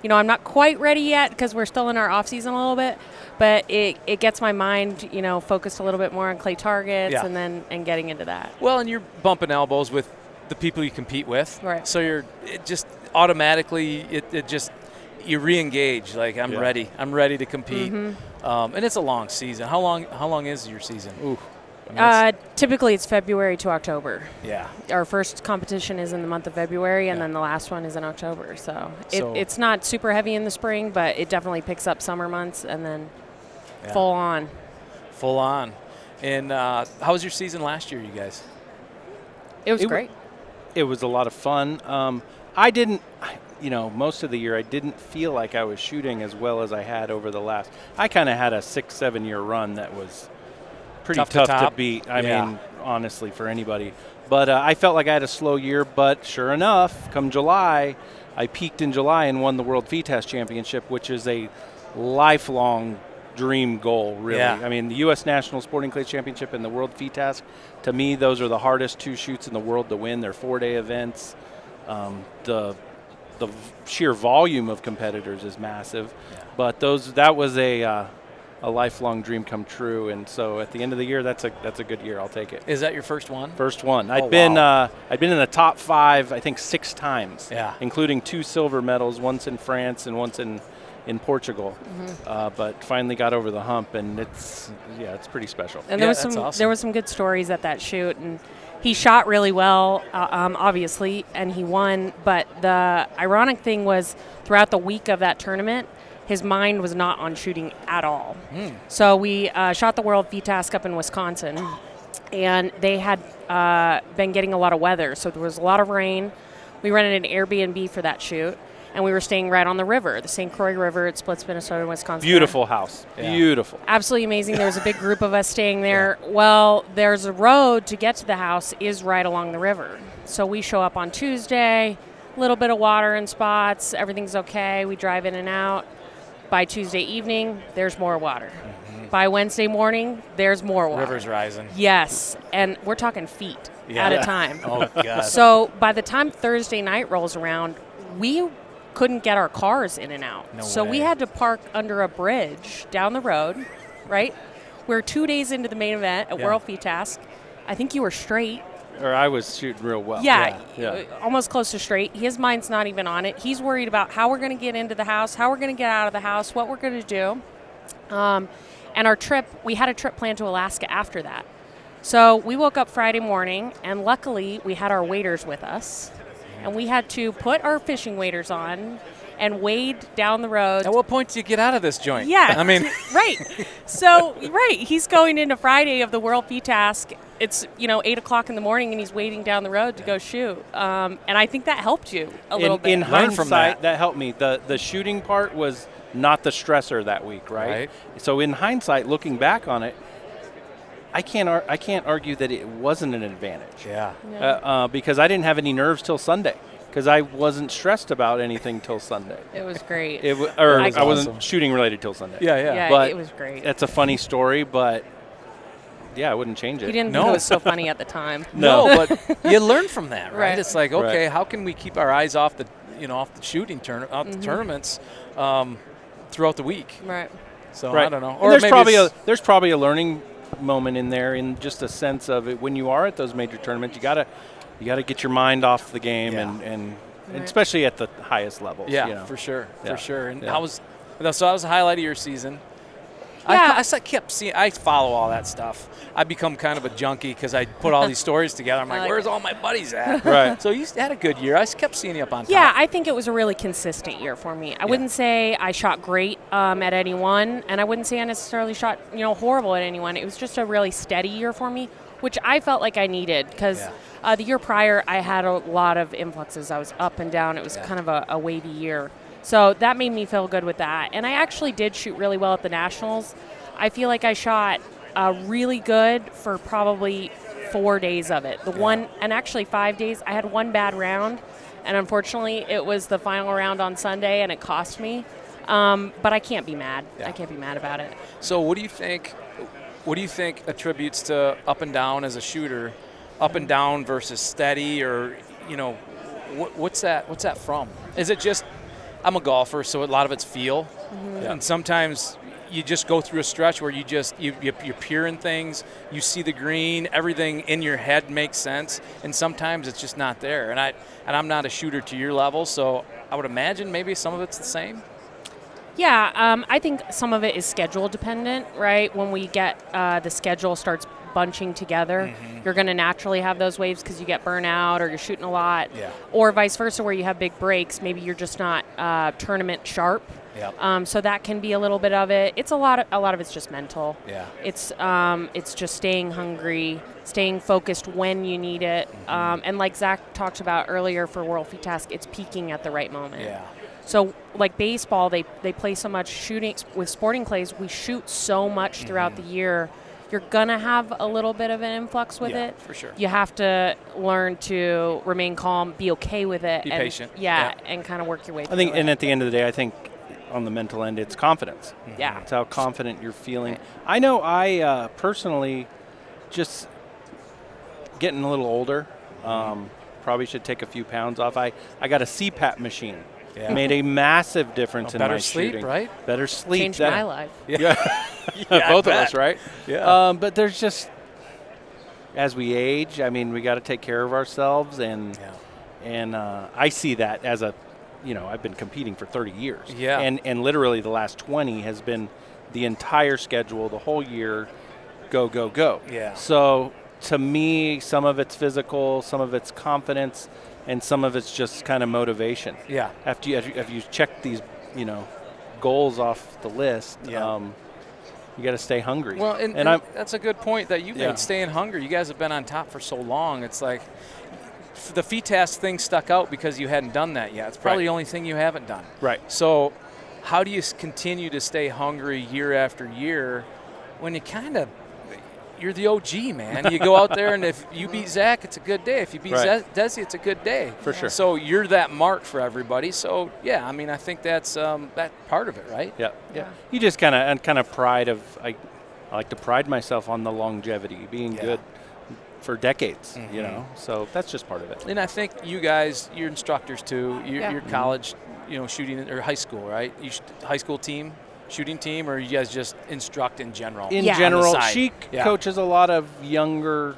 I'm not quite ready yet because we're still in our off season a little bit, but it gets my mind, focused a little bit more on clay targets and getting into that. Well, and you're bumping elbows with the people you compete with. Right. So it just automatically, you re-engage. Like, I'm ready. I'm ready to compete. Mm-hmm. And it's a long season. How long is your season? Ooh. Typically, it's February to October. Yeah. Our first competition is in the month of February, and then the last one is in October. So it's not super heavy in the spring, but it definitely picks up summer months, and then full on. Full on. And how was your season last year, you guys? It was great. It was a lot of fun. I didn't, most of the year I didn't feel like I was shooting as well as I had over the last. I kind of had a 6-7 year run that was pretty tough to beat. I mean, honestly, for anybody. But I felt like I had a slow year. But sure enough, come July, I peaked in July and won the World VTAS Championship, which is a lifelong dream goal, really. Yeah. I mean, the U.S. National Sporting Clays Championship and the World VTAS, to me, those are the hardest two shoots in the world to win. They're 4-day events. The sheer volume of competitors is massive. Yeah. But that was a lifelong dream come true, and so at the end of the year, that's a good year. I'll take it. Is that your first one? First one. I'd been in the top 5, I think 6 times. Yeah. Including 2 silver medals, once in France and once in Portugal. Mm-hmm. But finally got over the hump, and it's pretty special. And there was some good stories at that shoot, and he shot really well, obviously, and he won. But the ironic thing was, throughout the week of that tournament, his mind was not on shooting at all. So we shot the World VTASC up in Wisconsin, and they had been getting a lot of weather. So there was a lot of rain. We rented an Airbnb for that shoot, and we were staying right on the river, the St. Croix River. It splits Minnesota and Wisconsin. Beautiful house. Yeah. Beautiful. Absolutely amazing. There was a big group of us staying there. Yeah. Well, there's a road to get to the house is right along the river. So we show up on Tuesday, a little bit of water in spots. Everything's okay. We drive in and out. By Tuesday evening, there's more water. Mm-hmm. By Wednesday morning, there's more water. River's rising. Yes, and we're talking feet at a time. Oh, God. So by the time Thursday night rolls around, we couldn't get our cars in and out. No way. We had to park under a bridge down the road, right? We're 2 days into the main event at World VTASC. I think you were straight. or I was shooting real well. Yeah, Yeah. almost close to straight. His mind's not even on it. He's worried about how we're going to get into the house, how we're going to get out of the house, what we're going to do. And our trip, we had a trip planned to Alaska after that. So we woke up Friday morning, and luckily we had our waders with us. And we had to put our fishing waders on and wade down the road. At what point do you get out of this joint? Yeah. I mean, right. So, he's going into Friday of the World FITASC. It's, 8 o'clock in the morning, and he's wading down the road to go shoot. And I think that helped you a little bit. In Learn from hindsight, that. helped me. The shooting part was not the stressor that week, right? So in hindsight, looking back on it, I can't argue that it wasn't an advantage. Yeah. Because I didn't have any nerves till Sunday. Because I wasn't stressed about anything till Sunday. It was great. I awesome. wasn't shooting related till Sunday. Yeah. But it was great. That's a funny story, but I wouldn't change it. You didn't think it was so funny at the time. No, but you learn from that, right? Right. It's like, okay, Right. how can we keep our eyes off the shooting the tournaments throughout the week? Right. So Right. I don't know. And Or there's maybe there's probably a learning moment in there, in just a sense of it. When you are at those major tournaments, you gotta get your mind off the game, and especially at the highest levels. Yeah, for sure. And Yeah. that was the highlight of your season. Yeah. I kept seeing. I follow all that stuff. I become kind of a junkie because I put all these stories together. I'm like, where's all my buddies at? Right. So you had a good year. I kept seeing you up on top. Yeah, I think it was a really consistent year for me. I wouldn't say I shot great at any one, and I wouldn't say I necessarily shot horrible at anyone. It was just a really steady year for me, which I felt like I needed because the year prior I had a lot of influxes. I was up and down. It was kind of a wavy year. So that made me feel good with that. And I actually did shoot really well at the Nationals. I feel like I shot really good for probably 4 days of it. And actually 5 days. I had one bad round, and unfortunately it was the final round on Sunday, and it cost me. But I can't be mad. I can't be mad about it. So what do you think attributes to up and down as a shooter? Up and down versus steady, or what's that from? Is it just, I'm a golfer, so a lot of it's feel, and sometimes you just go through a stretch where you're pure in things. You see the green, everything in your head makes sense, and sometimes it's just not there. And I'm not a shooter to your level, so I would imagine maybe some of it's the same. Yeah, I think some of it is schedule dependent, right? When we get the schedule starts bunching together, you're going to naturally have those waves because you get burnout or you're shooting a lot, or vice versa, where you have big breaks. Maybe you're just not tournament sharp. So that can be a little bit of it. It's a lot of it's just mental. It's just staying hungry, staying focused when you need it, and like Zach talked about earlier for World FITASC, it's peaking at the right moment. So like baseball, they play so much shooting with sporting clays. We shoot so much throughout the year. You're going to have a little bit of an influx with it. For sure. You have to learn to remain calm, be okay with it. Be patient. And kind of work your way through it. And at the end of the day, I think on the mental end, it's confidence. Yeah. It's how confident you're feeling. Right. I know I personally, just getting a little older, probably should take a few pounds off. I got a CPAP machine. Made a massive difference in my sleep, shooting. Right? Better sleep. Changed my life. Both of us, right? Yeah. But there's just, as we age, I mean, we got to take care of ourselves, and I see that as a, I've been competing for 30 years. Yeah. And literally the last 20 has been the entire schedule, the whole year, go, go, go. Yeah. So to me, some of it's physical, some of it's confidence, and some of it's just kind of motivation. Yeah. After you check these, goals off the list, you got to stay hungry. Well, and that's a good point that you made, staying hungry. You guys have been on top for so long. It's like the FITASC thing stuck out because you hadn't done that yet. It's probably the only thing you haven't done. Right. So how do you continue to stay hungry year after year when you're the OG, man? You go out there, and if you beat Zach, it's a good day. If you beat Desi, it's a good day. For sure. So you're that mark for everybody. So, I mean, I think that's that part of it, right? Yeah. You just kind of pride of, I like to pride myself on the longevity, being good for decades, So that's just part of it. And I think you guys, you're instructors too. You're college, shooting, or high school, right? High school team, shooting team, or you guys just instruct in general? In general, she coaches a lot of younger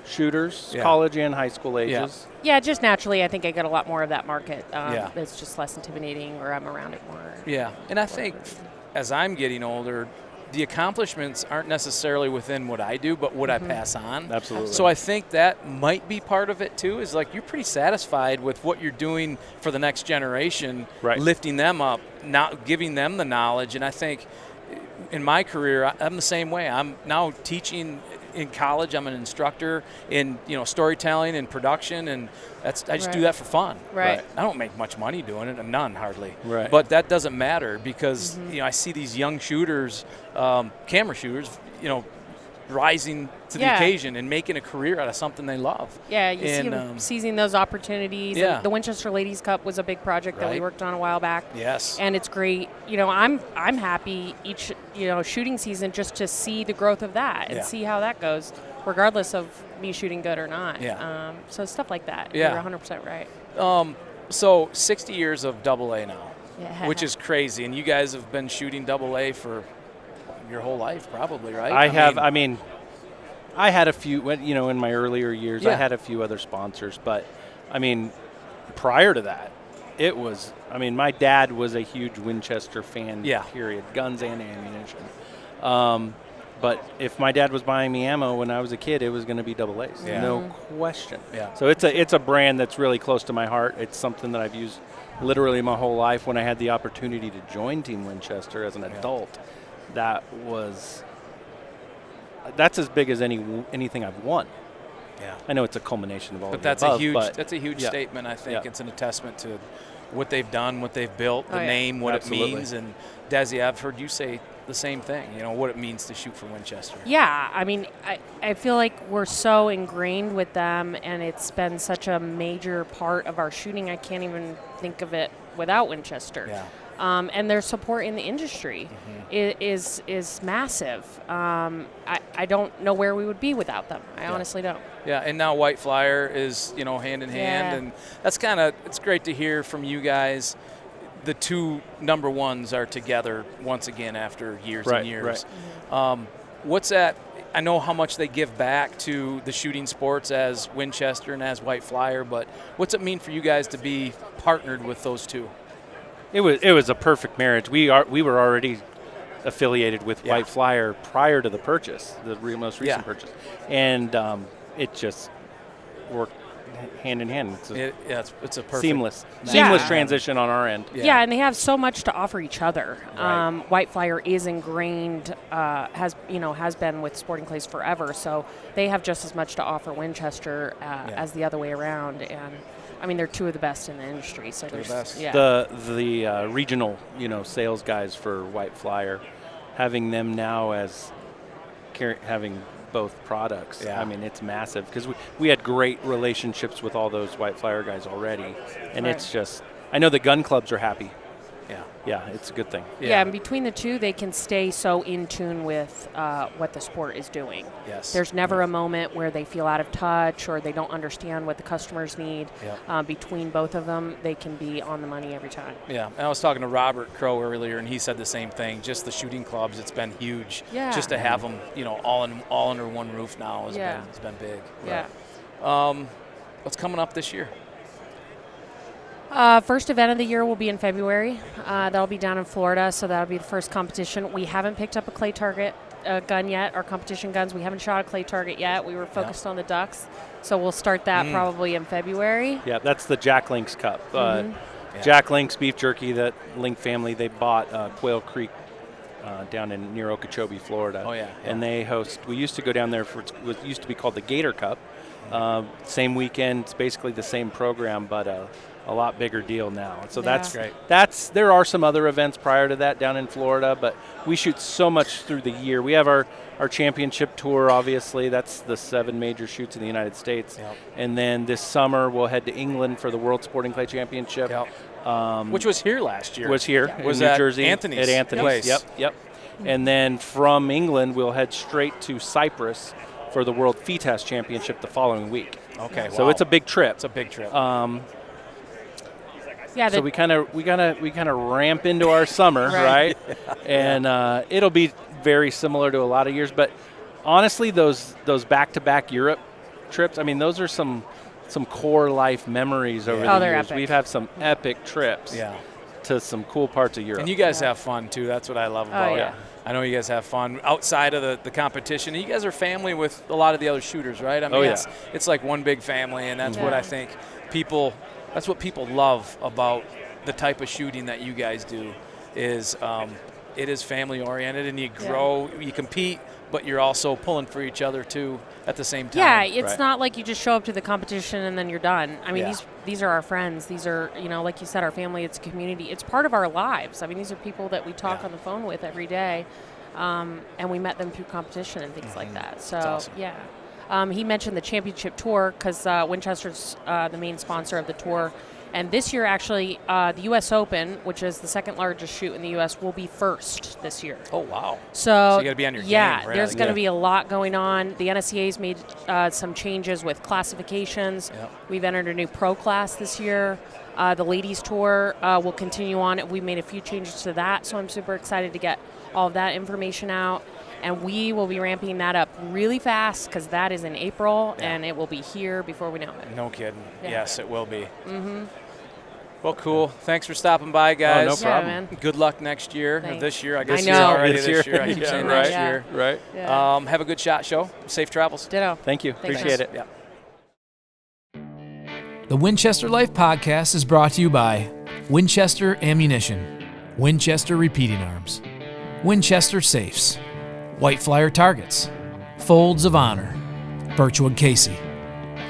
shooters, Yeah. college and high school ages. Yeah, just naturally, I think I get a lot more of that market. Yeah. It's just less intimidating, or I'm around it more. Yeah, and I think as I'm getting older, the accomplishments aren't necessarily within what I do, but what I pass on. Absolutely. So I think that might be part of it too, is like you're pretty satisfied with what you're doing for the next generation, Right. lifting them up, not giving them the knowledge. And I think in my career, I'm the same way. I'm now teaching in college. I'm an instructor in storytelling and production, and I just do that for fun. Right. I don't make much money doing it, none hardly. Right. But that doesn't matter because I see these young shooters, camera shooters, rising to the Yeah. occasion and making a career out of something they love. Yeah, you see And, them seizing those opportunities. yeah. And the Winchester Ladies Cup was a big project that we Right. worked on a while back. Yes. And it's great. I'm happy each shooting season just to see the growth of that and Yeah. see how that goes, regardless of me shooting good or not. Yeah. So stuff like that. Yeah. You're 100% right. So 60 years of AA now, Yeah. which is crazy. And you guys have been shooting AA for your whole life, probably, right? I had a few, in my earlier years, I Yeah. had a few other sponsors, but prior to that, it was, my dad was a huge Winchester fan, Yeah. period, guns and ammunition. But if my dad was buying me ammo when I was a kid, it was going to be AA's, Yeah. no question. Yeah. So it's a brand that's really close to my heart. It's something that I've used literally my whole life. When I had the opportunity to join Team Winchester as an adult, that's as big as anything I've won. Yeah. I know it's a culmination of all But of the that's above, a huge but huge yeah. statement. I think Yeah. it's an attestment to what they've done, what they've built, the Oh, yeah. name, what Absolutely. it means. And Desi, I've heard you say the same thing. What it means to shoot for Winchester. Yeah, I feel like we're so ingrained with them, and it's been such a major part of our shooting. I can't even think of it without Winchester. Yeah. And their support in the industry is massive. I don't know where we would be without them. I honestly don't. Yeah, and now White Flyer is hand in hand, Yeah. and that's it's great to hear from you guys. The two number ones are together once again after years Right, and years. What's that? I know how much they give back to the shooting sports as Winchester and as White Flyer, but what's it mean for you guys to be partnered with those two? It was a perfect marriage. We were already affiliated with Yeah. White Flyer prior to the purchase, the most recent Yeah. purchase, and it just worked hand in hand. It's a perfect Seamless Yeah. transition on our end. Yeah, and they have so much to offer each other. Right. White Flyer is ingrained, has been with Sporting Clays forever, so they have just as much to offer Winchester as the other way around. And they're two of the best in the industry. So They're there's the best. Yeah. The regional sales guys for White Flyer, having them now as having both products. Yeah. It's massive because we had great relationships with all those White Flyer guys already, and Right. it's just I know the gun clubs are happy. Yeah. Yeah, it's a good thing. Yeah, and between the two, they can stay so in tune with what the sport is doing. Yes. There's never a moment where they feel out of touch or they don't understand what the customers need. Yeah. Between both of them, they can be on the money every time. Yeah, and I was talking to Robert Crow earlier, and he said the same thing. Just the shooting clubs, it's been huge. Yeah. Just to have them, all under one roof now has Yeah. been big. Yeah. What's coming up this year? First event of the year will be in February. That'll be down in Florida, so that'll be the first competition. We haven't picked up a clay target gun yet, our competition guns. We haven't shot a clay target yet. We were focused on the ducks, so we'll start that probably in February. Yeah, that's the Jack Link's Cup. Yeah. Jack Link's beef jerky, that Link family, they bought Quail Creek down near Okeechobee, Florida. Oh, yeah. And they host. We used to go down there for what used to be called the Gator Cup. Same weekend, it's basically the same program, but a lot bigger deal now. So that's Great. There are some other events prior to that down in Florida, but we shoot so much through the year. We have our championship tour, obviously. That's the 7 major shoots in the United States. Yep. And then this summer we'll head to England for the World Sporting Clay Championship. Yep. Which was here last year. Was here Yeah. in Was New at Jersey. Anthony's At Anthony's. place. Yep. And then from England we'll head straight to Cyprus for the World FITAS Championship the following week. Okay. So wow. it's a big trip. It's a big trip. Yeah, So we kind of ramp into our summer, right? And it'll be very similar to a lot of years. But honestly, those back-to-back Europe trips. I mean, those are some core life memories over Oh, the they're years. epic. We've had some epic trips to some cool parts of Europe. And you guys have fun too. That's what I love about yeah. it. I know you guys have fun outside of the competition. And you guys are family with a lot of the other shooters, right? I mean, it's like one big family, and that's what I think that's what people love about the type of shooting that you guys do is it is family oriented, and you grow, you compete, but you're also pulling for each other too at the same time. Yeah, it's not like you just show up to the competition and then you're done. I mean, Yeah. these are our friends. These are, like you said, our family. It's community. It's part of our lives. I mean, these are people that we talk on the phone with every day, and we met them through competition and things like that. So, awesome. he mentioned the championship tour because Winchester's the main sponsor of the tour. And this year, actually, the U.S. Open, which is the second largest shoot in the U.S., will be first this year. Oh, wow. So you got to be on your game. Yeah, Right? there's going to be a lot going on. The NSCA's made some changes with classifications. Yep. We've entered a new pro class this year. The ladies tour will continue on. We made a few changes to that, so I'm super excited to get all of that information out. And we will be ramping that up really fast because that is in April, and it will be here before we know it. No kidding. Yeah. Yes, it will be. Mm-hmm. Well, cool. Thanks for stopping by, guys. no problem. Yeah, man. Good luck next year. Thanks. This year, I guess. I know. It's already This this year. year. I keep Yeah, saying right. next Yeah. year. Right. Yeah. Have a good shot show. Safe travels. Ditto. Thank you. Thanks, Appreciate guys. it. Yeah. The Winchester Life Podcast is brought to you by Winchester Ammunition, Winchester Repeating Arms, Winchester Safes, White Flyer Targets, Folds of Honor, Birchwood Casey,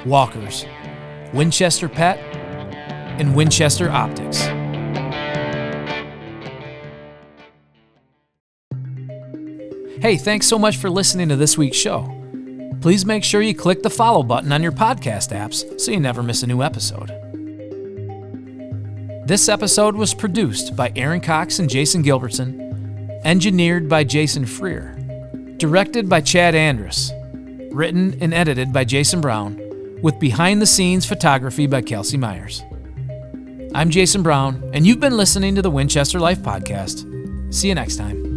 Walkers, Winchester Pet, and Winchester Optics. Hey, thanks so much for listening to this week's show. Please make sure you click the follow button on your podcast apps so you never miss a new episode. This episode was produced by Aaron Cox and Jason Gilbertson, engineered by Jason Freer, directed by Chad Andrus, written and edited by Jason Brown, with behind-the-scenes photography by Kelsey Myers. I'm Jason Brown, and you've been listening to the Winchester Life Podcast. See you next time.